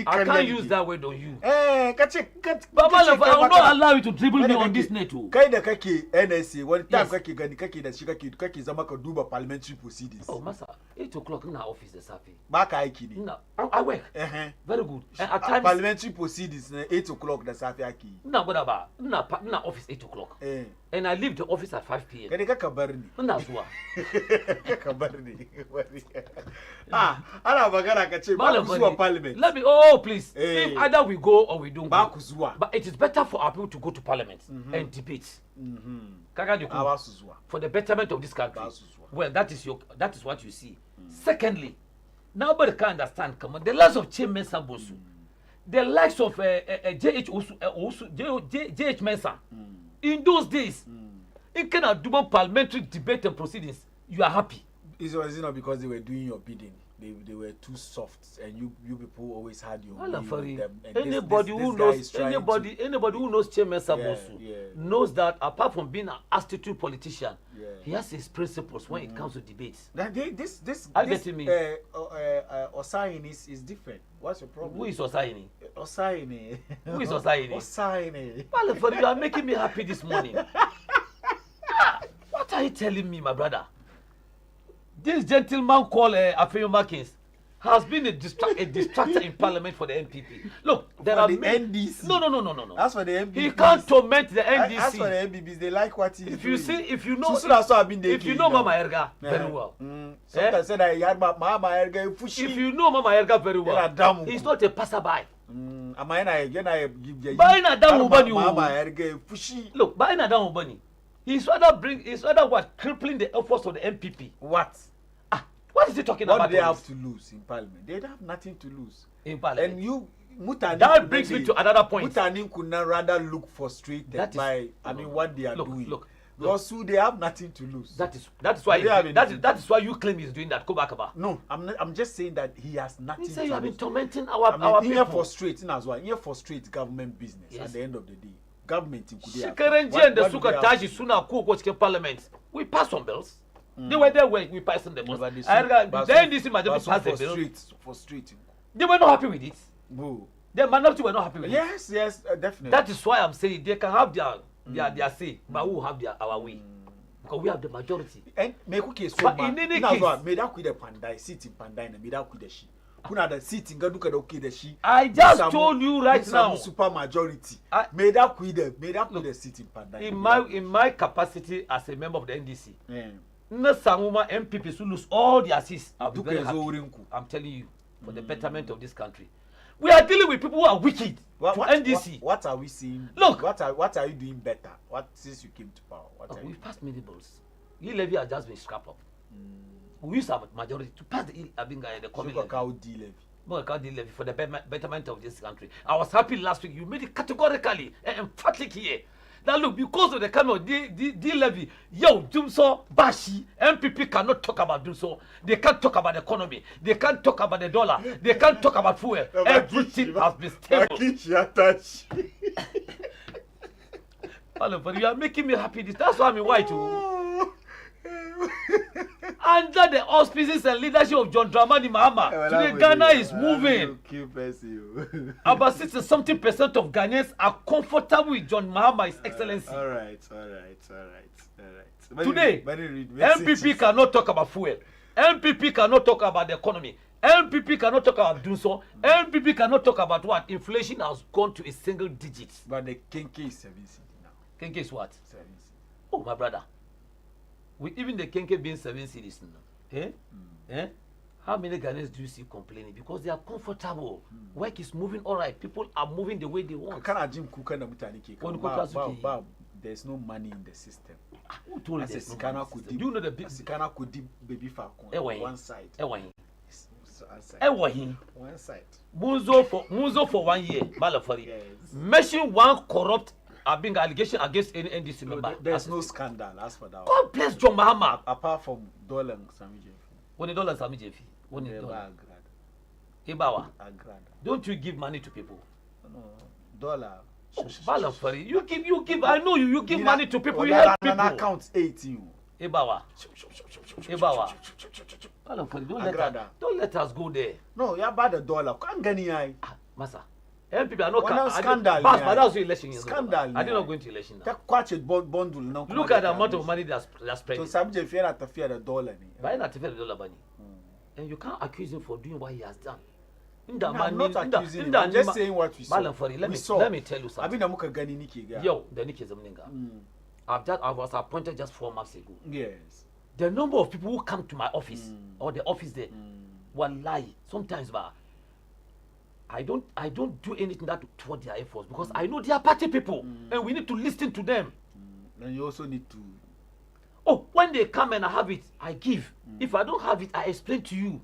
I can't use that word on you. Kace Baba Malam I will not allow you to dribble me on this net. Kai da kake NSA wani time kake gani kake da shi kake zama ka duba parliamentary proceedings. Oh masa 8 o'clock in our office the safe. Ba ka aiki ne. No, I work. Very good. And at times parliamentary proceedings 8 o'clock da safe ake. Ina gwada ba. Ina office 8 o'clock. And I leave the office at 5 p.m. Kani ka bar ni. Ina zuwa. Ka bar ni. Ana magana ka ce ba ku zuwa parliament. Let me please. If either we go or we don't go. Ba ku zuwa. But it is better for our people to go to parliament and debate. For the betterment of this country. Well, that is what you see. Secondly, nobody can understand. Come on, the likes of Chairman Sambosu, the likes of J.H. Mensah. In those days, in kind of do parliamentary debate and proceedings, you are happy. Is it not because they were doing your bidding? They were too soft, and you people always had your way with them. And anybody who knows Chairman Sambosu knows that apart from being an astute politician, he has his principles when it comes to debates. Osaini is different. What's your problem? Who is Osaini? Osaini. Who is Osaini? Osaini. Well, you are making me happy this morning. What are you telling me, my brother? This gentleman called Afeyo Markins has been a distractor in parliament for the NPP. Look, there are NDC. No. As for the NPP, he can't torment the NDC. As for the NPPs, they like what he's doing. If you know Mama Erga very well. Sometimes said I had Mama Erga fushi. If you know Mama Erga very well, he's not a passerby. Look, He's rather what crippling the efforts of the MPP. What? What is he talking about? What do they have to lose in parliament? They have nothing to lose in parliament. And that brings me to another point. Mutani could not rather look frustrated by what they are doing. Look, because they have nothing to lose. That is why you claim he's doing that. Go back about. No, I'm just saying that he has nothing. He said you have been tormenting our people. Here frustrating as well. Here frustrates government business at the end of the day. Government parliament. We passed some bills. They were there when we passed the bills. Then this majority passed the bill. Frustrating. They were not happy with it. Boo. The minority were not happy with it. Yes, definitely. That is why I'm saying they can have their say, but we will have our way. Because we have the majority. And but in any case, I just told you right now. Super majority. In my capacity as a member of the NDC, Sanguma MPPs who lose all their seats. I'll be very happy. I'm telling you, for the betterment of this country. We are dealing with people who are wicked. NDC. What are we seeing? Look, what are you doing better? What since you came to power? We passed many bills. E-levy has just been scrapped up. We use our majority to pass the community levy for the betterment of this country. I was happy last week. You made it categorically and emphatic here Now look, because of the kind of D levy, yo, Dumso, Bashi, MPP cannot talk about Dumso. They can't talk about the economy. They can't talk about the dollar. They can't talk about fuel. Everything has been stable. But you are making me happy. That's why I'm in white too. Under the auspices and leadership of John Dramani Mahama, today Ghana is moving. About 60-something% of Ghanaians are comfortable with John Mahama, His Excellency. All right. Today, MPP cannot talk about fuel. MPP cannot talk about the economy. MPP cannot talk about Dunso. MPP cannot talk about what? Inflation has gone to a single digit. But the Kenke is 7 cedi now. Kenke is what? 7 cedi. Oh, my brother. With even the Kenke being 7 cedis now. How many Ghanaians do you see complaining? Because they are comfortable. Work is moving all right. People are moving the way they want. There's no money in the system. Who told you there's no money in the system? Do you know the Sikana could baby falcon one side. One side. Muzo for 1 year. Malafari. Yes. Mention one corrupt being allegation against any NDC member. There's no scandal as for that. God bless John Mahama. Apart from Dollar and Sami Jefi. When the dollar Sami Jefi. When the dollar. Ibawa. Don't you give money to people? No. Dollar. Malafari. You give. I know you give money to people. You help people. Account 18. Ibawa. Don't let us go there. No, you about the dollar. Can't get any. Massa. MPP are not scandal. But that's election. Scandal. I did not go into election now. Quite a bundle now. Look at the amount of money that's spending. So some fear at the fear the dollar. But not fear the dollar money. And you can't accuse him for doing what he has done. I'm not accusing him. I'm just saying what we saw. Let me tell you something. I've been a muka gani niki. Yo, the Niki is a mninga. I was appointed just 4 months ago. Yes. The number of people who come to my office or the office there, one lie. Sometimes, but I don't do anything that toward their efforts because I know they are party people and we need to listen to them. And you also need to. Oh, when they come and I have it, I give. If I don't have it, I explain to you.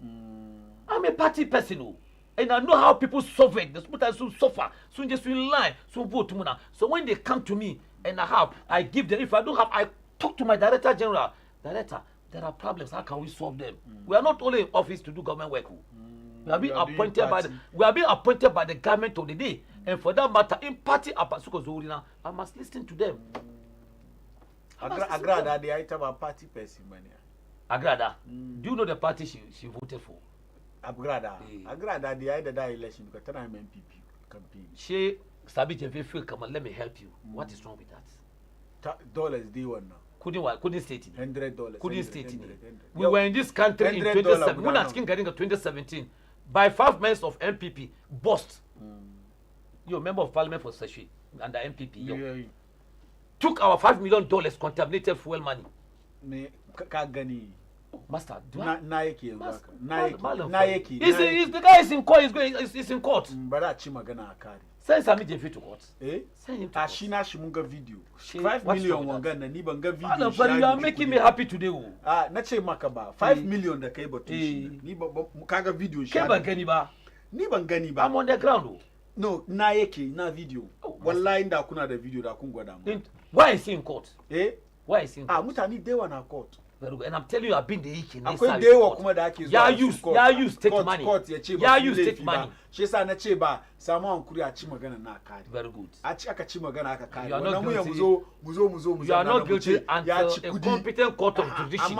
I'm a party person, and I know how people suffer. The sometimes soon suffer, soon just in line, soon vote to. So when they come to me and I give them. If I don't have, I talk to my director general. Director, there are problems. How can we solve them? We are not only in office to do government work. We are being appointed by the government of the day, and for that matter, in party I must listen to them. Agrada, the item of party person, Agrada, do you know the party she voted for? Agrada, the idea that election because I'm MPP campaign. She Sabi Jefe, come on, let me help you. What is wrong with that? Dollars day one now. Couldn't state it. $100. Couldn't state it. We were in this country in 2017. When I came getting 2017, by 5 months of MPP, bust. You're a member of parliament for Sashi under MPP. Took our $5 million contaminated fuel money. Master, Naiki. The guy is in court. He's in court. But Chimagana Akari. Send Sami Jefi to court. Send him to Ashina Shimunga video. 5 million wangana nibanga video. But you are making me happy today. Nache makaba 5 million da kaiba to niba mukaga video Keba ganiba. Niba I'm on the ground. No, na video. Wallahi nda kuna the video da kungwa da. Why is he in court? Why is he in court? Mutani dewa na court. And I'm telling you, I've been the Iki. Yeah, use take money. Yeah, use take money. She said, "Nacheba, someone could achieve Magana na card." Very good. You are not guilty. You are not guilty until a competent court of jurisdiction.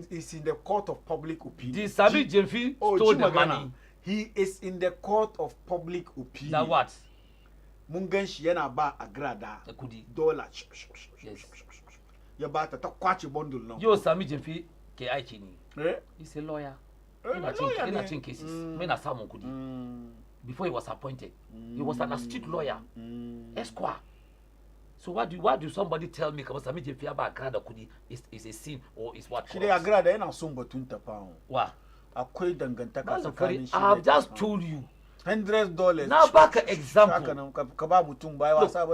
He's in the court of public opinion. The Sabi Jefi stole the money. He is in the court of public opinion. Now what? Munganshi yana ba agrada dollar. Yes. Ya ba ta kwache bundle now. Yo Sami Jefi ke aiki ni. He's a lawyer. In a cases. Mena Samu Kudi. Before he was appointed, he was an astute lawyer. Esquire. So why do somebody tell me because Sami Jefi aba agrada Kudi is a sin or is what? She dey agrada yana sombo tunta pa. Wa. Akwai dangantaka tsakanin shi. I have just told you. $100. Now back an example. Look,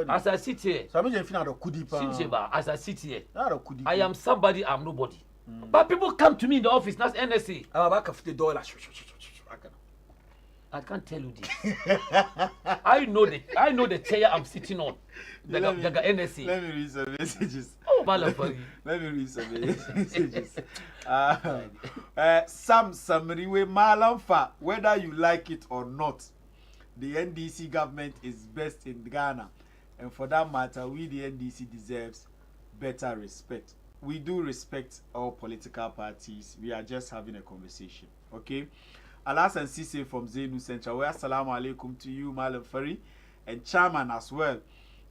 as I sit here, as I sit here, I am somebody, I'm nobody. But people come to me in the office, that's NSA. I can't tell you this. I know the chair I'm sitting on. The NSA. Let me read some messages. Oh, Malam Fari. Let me read some messages. Sam Samriwe Malam Fa, whether you like it or not, the NDC government is best in Ghana. And for that matter, we the NDC deserves better respect. We do respect all political parties. We are just having a conversation. Okay? Alas and Sise from Zenu Central. Well, assalamu alaikum to you, Malam Fari, and Chairman as well.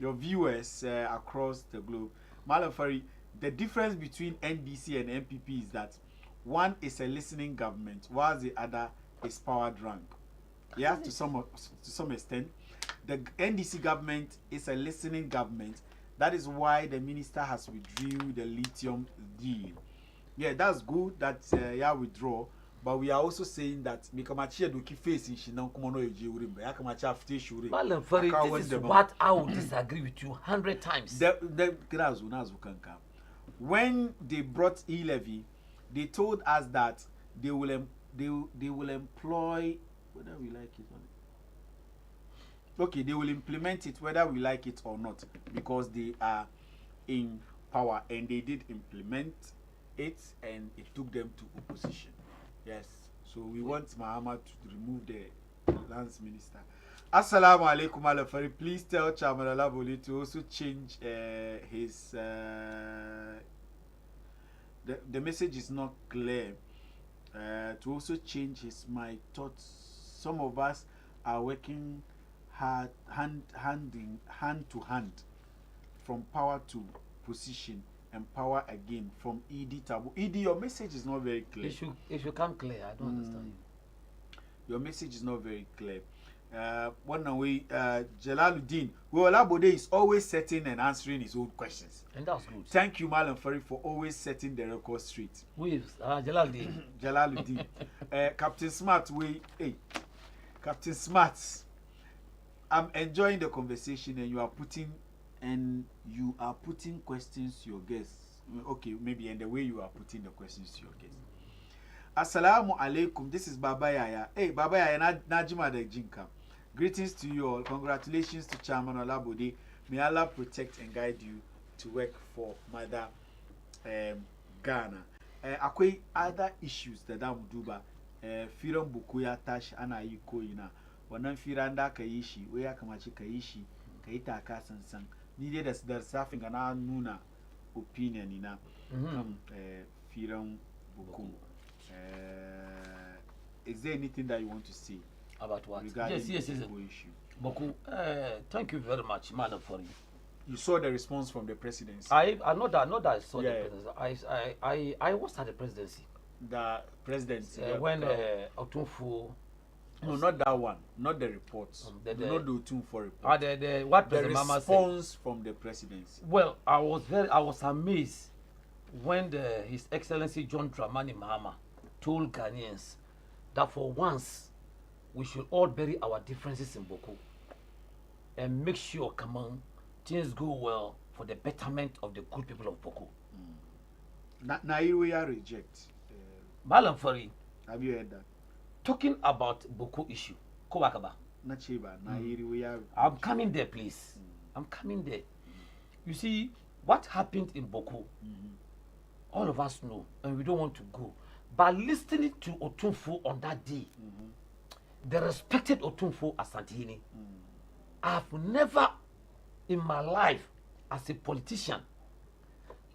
Your viewers across the globe. Malam Fari, the difference between NDC and MPP is that one is a listening government, while the other is power drunk. Yeah, to some extent. The NDC government is a listening government. That is why the minister has withdrew the lithium deal. Yeah, that's good that withdraw. But we are also saying that Mikamachi do keep facing Shinan Kumono Ejiurimbe. Yakamachi after Shuri. Malam Fari, this is what I would disagree with you 100 times. When they brought e-levy, they told us that they will employ whether we like it or not. Okay, they will implement it whether we like it or not because they are in power, and they did implement it, and it took them to opposition. Yes, so we want Mahama to remove the lands minister. Assalamu alaikum Alafari. Please tell Chairman Olabode to also change his. The message is not clear. To also change his my thoughts. Some of us are working hard, hand to hand, from power to position. And power again from ED Tabu. ED, your message is not very clear. It should come clear. I don't understand you. Your message is not very clear. One way, Jalaluddin, Olabode is always setting and answering his own questions. And that's good. Thank you, Malam Fari, for always setting the record straight. Who is Jalaluddin? Jalaluddin. Captain Smart, Captain Smart, I'm enjoying the conversation, and you are putting questions to your guests. Okay, maybe in the way you are putting the questions to your guests. Assalamu alaikum. This is Baba Yaya. Hey, Baba Yaya, Najima de Jinka. Greetings to you all. Congratulations to Chairman Olabode. May Allah protect and guide you to work for Mother Ghana. Akwai other issues that I'm duba. Firan bukuya tash ana yi koina. Wannan firan da ka yi shi, waya kamace ka yi shi, ka yi taka sansan. Ni dai da safin ga na nuna opinion ina kan firan buku. Is there anything that you want to say about what? Regarding yes. the issue? Boku, thank you very much, Madam Fari. You saw the response from the presidency. I know that I saw the presidency. I was at the presidency. The presidency when Otunfu. No, not that one. Not the reports. Not the Otunfu report. What the President response from the presidency. Well, I was amazed when His Excellency John Dramani Mahama told Ghanaians that for once we should all bury our differences in Boko and make sure, come on, things go well for the betterment of the good people of Boko. Nairobi reject. Malam Fari. Have you heard that? Talking about Boko issue, Kowakaba. I'm coming there, please. I'm coming there. You see, what happened in Boko, all of us know, and we don't want to go. But listening to Otunfu on that day, the respected Otunfu Asantini, I've never in my life, as a politician,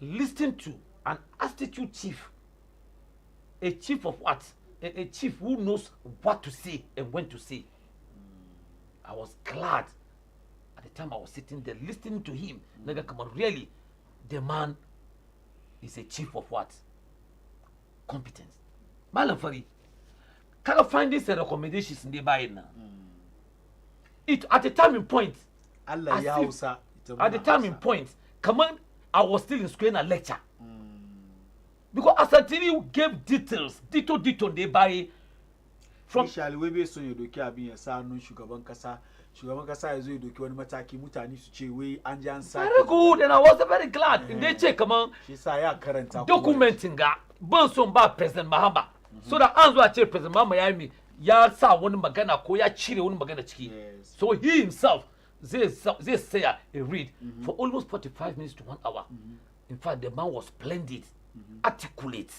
listened to an institute chief, a chief of what? A chief who knows what to say and when to say. I was glad at the time I was sitting there listening to him. Nigga, come on, really, the man is a chief of what? Competence. Malam Fari, kind of findings and recommendations in the buy now. It at the time in point. At the time in point, come on, I was still in school in a lecture. Because Asantini gave details, detail they buy from. We be so you do care being a son, no sugar bankasa is you do one mataki mutani suchi we anjan. Very good, and I was very glad. And they check, come on, she say current documenting that Bonson by President Mahama. So that answer I check President Mahama, ya sa wani magana ko ya cire wani magana ciki. So he himself zai say a read for almost 45 minutes to 1 hour. In fact, the man was splendid, articulate,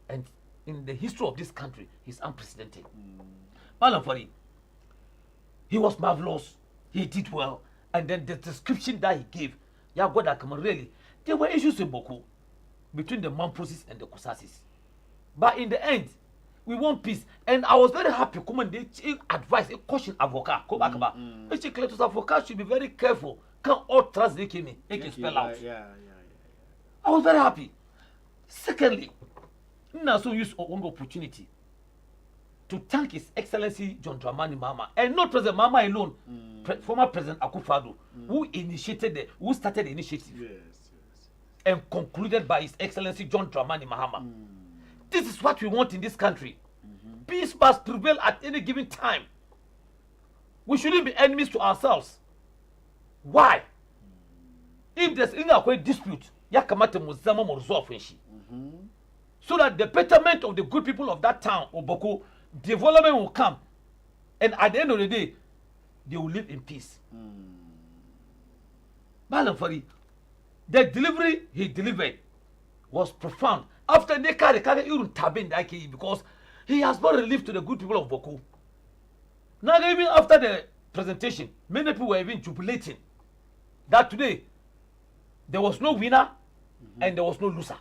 and in the history of this country, he's unprecedented. Malam Fari, he was marvelous. He did well, and then the description that he gave, yeah, God, that come really, there were issues in Boko between the Mamprosis and the Kusasis, but in the end, we want peace, and I was very happy. Come on, they advise, a caution avocat. Come back about. Avocat should be very careful. Can't all trust they came in. They can spell out. I was very happy. Secondly, I also use one opportunity to thank His Excellency John Dramani Mahama, and not President Mahama alone, former President Akufo-Addo, who started the initiative, and concluded by His Excellency John Dramani Mahama. This is what we want in this country. Peace must prevail at any given time. We shouldn't be enemies to ourselves. Why? If there's any dispute, so that the betterment of the good people of that town, Oboko, development will come, and at the end of the day, they will live in peace. Malam Fari, the delivery he delivered was profound. After they carry even tabin because he has brought relief to the good people of Boko. Now, even after the presentation, many people were even jubilating that today there was no winner and there was no loser.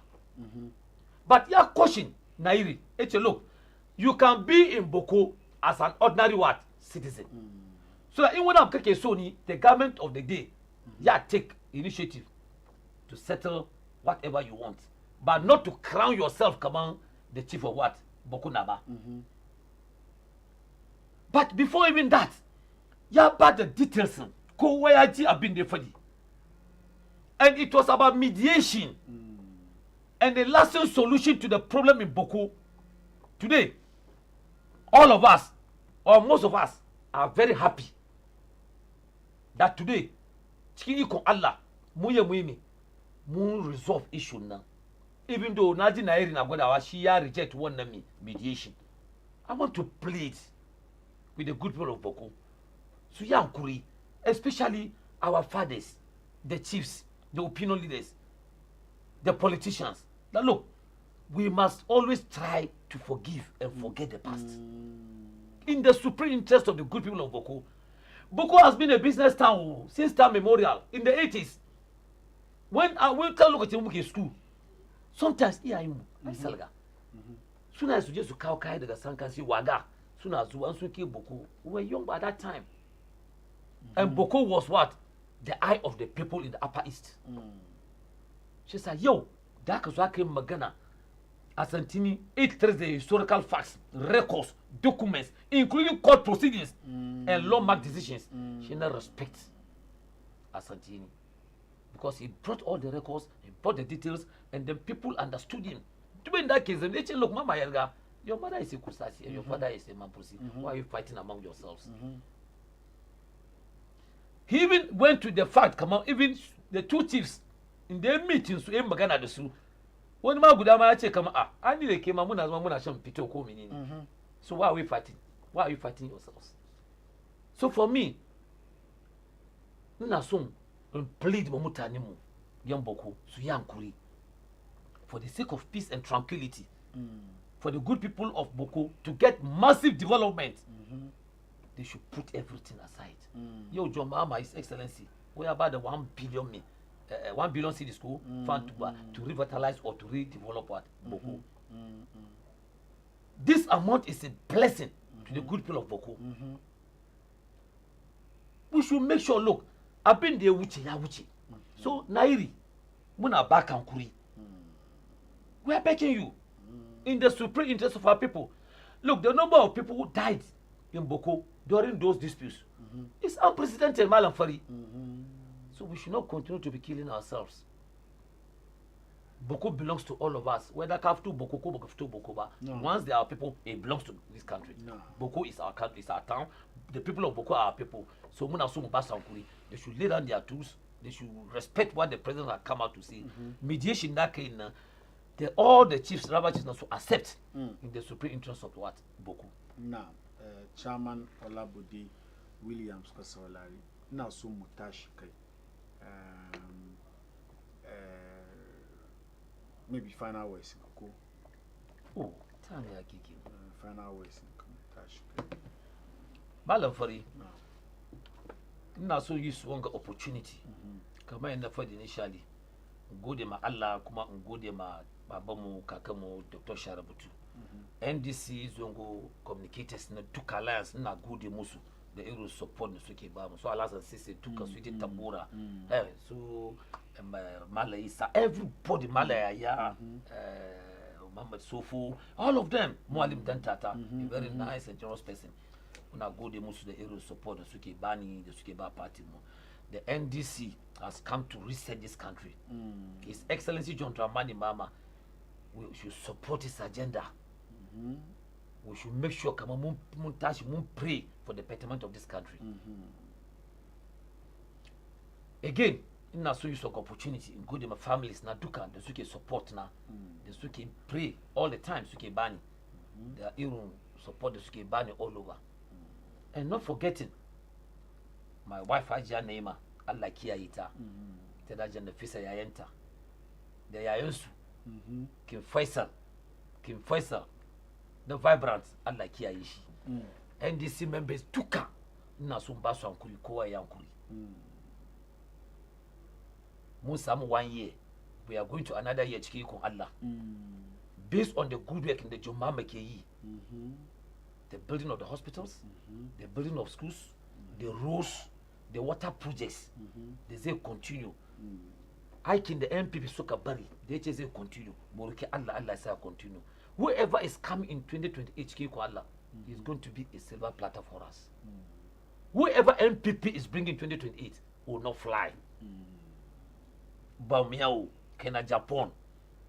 But yeah, caution, Nairi, look, you can be in Boko as an ordinary citizen. So that in one of Sony, the government of the day, take initiative to settle whatever you want, but not to crown yourself, come on, the chief of Boko Naba. But before even that, about the details, go where I have been there for you. And it was about mediation and a lasting solution to the problem in Boko. Today, all of us, or most of us, are very happy that today, Allah, resolve issue now. Even though Naji Nairi Nagwada she reject one mediation. I want to plead with the good people of Boko. So Yankuri, especially our fathers, the chiefs, the opinion leaders, the politicians. Now look, we must always try to forgive and forget the past. In the supreme interest of the good people of Boko. Boko has been a business town since time memorial in the 80s. When I went to look at Muki school, sometimes I salga. Soon as you just cow kai the Sankansi Waga, soon as you answer Boko, we were young by that time. And Boko was what? The eye of the people in the Upper East. She said, yo, that was what came Magana. Asantini, it traces the historical facts, records, documents, including court proceedings and law-marked decisions. She not respects Asantini. Because he brought all the records, he brought the details, and then people understood him. In that case, they say, look, Mama Yerga, your mother is a Kusasi and your father is a Mampusi. Why are you fighting among yourselves? He even went to the fact, come on, even the two chiefs in their meetings to Magana the Su. When Magudama come I need a came as Mamuna Pito coming. So why are we fighting? Why are you fighting yourselves? So for me, Nasum plead Momutanimu, Yamboko, Suyankuri, for the sake of peace and tranquility, for the good people of Boko to get massive development, they should put everything aside. Yo, John Mama, His Excellency, where about the 1 billion 1 billion city school fund to revitalize or to redevelop what Boko. This amount is a blessing to the good people of Boko. We should make sure, look, I've been there wuchi ya wuchi. So Nairi, muna back and kuri. We are begging you in the supreme interest of our people. Look, the number of people who died in Boko during those disputes is unprecedented, Malam Fari. So we should not continue to be killing ourselves. Boko belongs to all of us, whether Kaftu, Boko, Kaftu, Bokoba. Once there are people, it belongs to this country. Boko is our country, it's our town. The people of Boko are our people. So they should lay down their tools. They should respect what the president has come out to say. Mediation that came, all the chiefs, rabbi chiefs, to accept in the supreme interest of what Boko. na chairman Olabode Williams ka saurari ina so mu tashi kai maybe final words ko oh time ya kike final words ka tashi kai malam fari ina so yi su wanga opportunity kamar yadda faɗi initially gode ma Allah kuma in gode ma babanmu kakanmu Dr. Sharabutu NDC zongo communicators na duka alliance ina gode musu da irin support da suke ba mu so alasan sisi duka su ji tabura so Malai sa everybody Malaya ya Muhammad Sofo all of them Mualim Dantata a very nice and generous person muna gode musu da irin support da suke bani da suke ba party mu. The NDC has come to reset this country. His Excellency John Dramani Mama, we should support his agenda. We should make sure mun pray for the betterment of this country. Again, ina so use of opportunity in good my families na duka da suke support na da suke pray all the time suke bani da irin support da suke bani all over. And not forgetting my wife Hajiya Naima Allah kiyaye ta ta da janna fisa yayanta da yayansu Kin Faisal the vibrant Allah kiyaye shi NDC members duka ina son ba su hankuri kowa ya hankuri mun samu 1 year we are going to another year cikin ikon Allah based on the good work in the Jomama ke yi the building of the hospitals the building of schools the roads the water projects they say continue aikin the MPP suka bari da yace zai continue mu roki Allah ya sa continue whoever is coming in 2028 cikin ikon Allah is going to be a silver platter for us whoever MPP is bringing 2028 will not fly Bamiao Kena Japan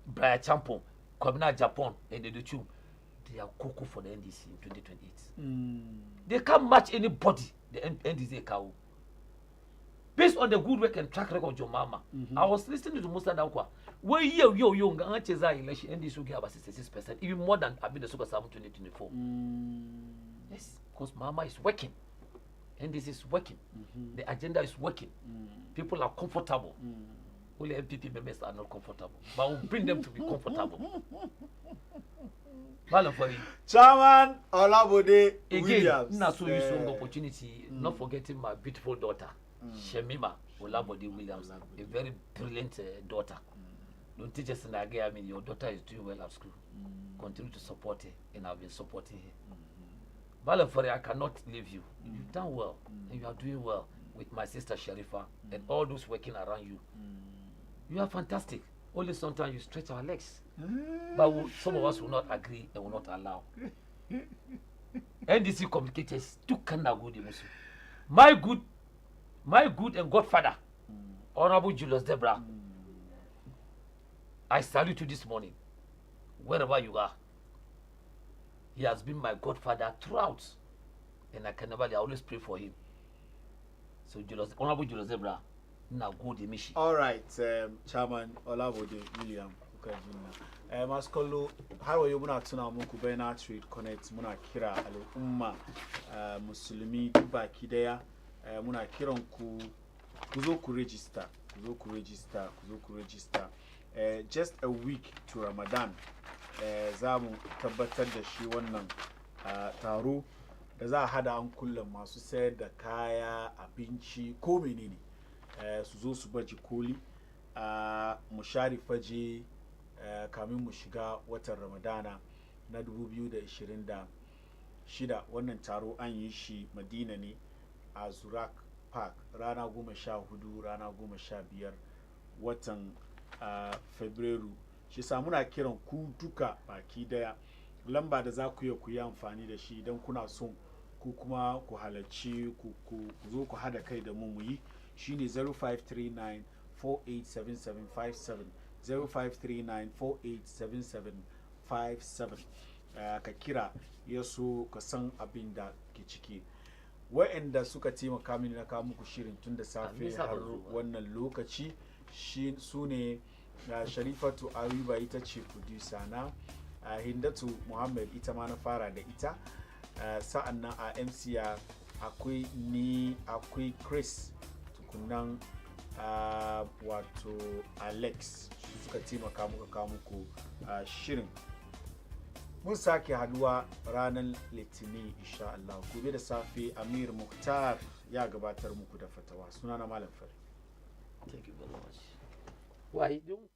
Brian Champon Kwabena Japan and the two they are cocoa for the NDC in 2028 they can't match anybody the NDC cow based on the good work and track record of your mama. I was listening to Musa Dankwa where yo nga cheza election NDC will get about 66%, even more than Abin the Super 2024. Yes, because mama is working. NDC is working. The agenda is working. People are comfortable. Only MPP members are not comfortable. But we'll bring them to be comfortable. Chairman Olabode Williams. Again, so use some opportunity, not forgetting my beautiful daughter, Shemima Olabode Williams, a very brilliant daughter. Don't teach us in again. I mean, your daughter is doing well at school. Continue to support her, and I've been supporting her. Balafari, I cannot leave you. You've done well, and you are doing well with my sister Sharifa and all those working around you. You are fantastic. Only sometimes you stretch our legs. But some of us will not agree and will not allow. NDC communicators took Kanda good emotion. My good and godfather, Honorable Julius Debra, I salute you this morning, wherever you are. He has been my godfather throughout, and I always pray for him. So Honorable Julius Debra, now good mission. All right, Chairman Olabode William. Maskolo, how are you muna tuna muku Bena Trade Connect muna kira al'umma musulmi baki daya muna kiran ku zo ku register just a week to Ramadan za mu tabbatar da shi wannan taro da za a hada an kullum masu sayar da kaya abinci ko menene su zo su baje koli mu share faje kamin mu shiga watan Ramadana na 2026. Wannan taro an yi shi Madina ne a Zurak Park rana 14 rana 15 watan Fabrairu. Shi sa muna kiran ku duka baki daya lamba da za ku yi amfani da shi idan kuna son ku kuma ku halarci ku zo ku hada kai da mu yi shine 0539 487757 0539487757 ka kira yaso ka san abin da ke ciki wa'anda suka taimaka mini na kawo muku shirin tun da safe har wannan lokaci shi sune Sharifatu Ayuba ita ce producer na Hindatu Muhammad ita ma na fara da ita sa'an nan a MCA akwai ni akwai Chris tukunan wato Alex suka taimaka muka kawo muku shirin. Mun sake haduwa ranar Litinin insha Allah. Gobe da safe Amir Mukhtar ya gabatar muku da fatawa. Sunana Malam Fari. Thank you very much. Why don't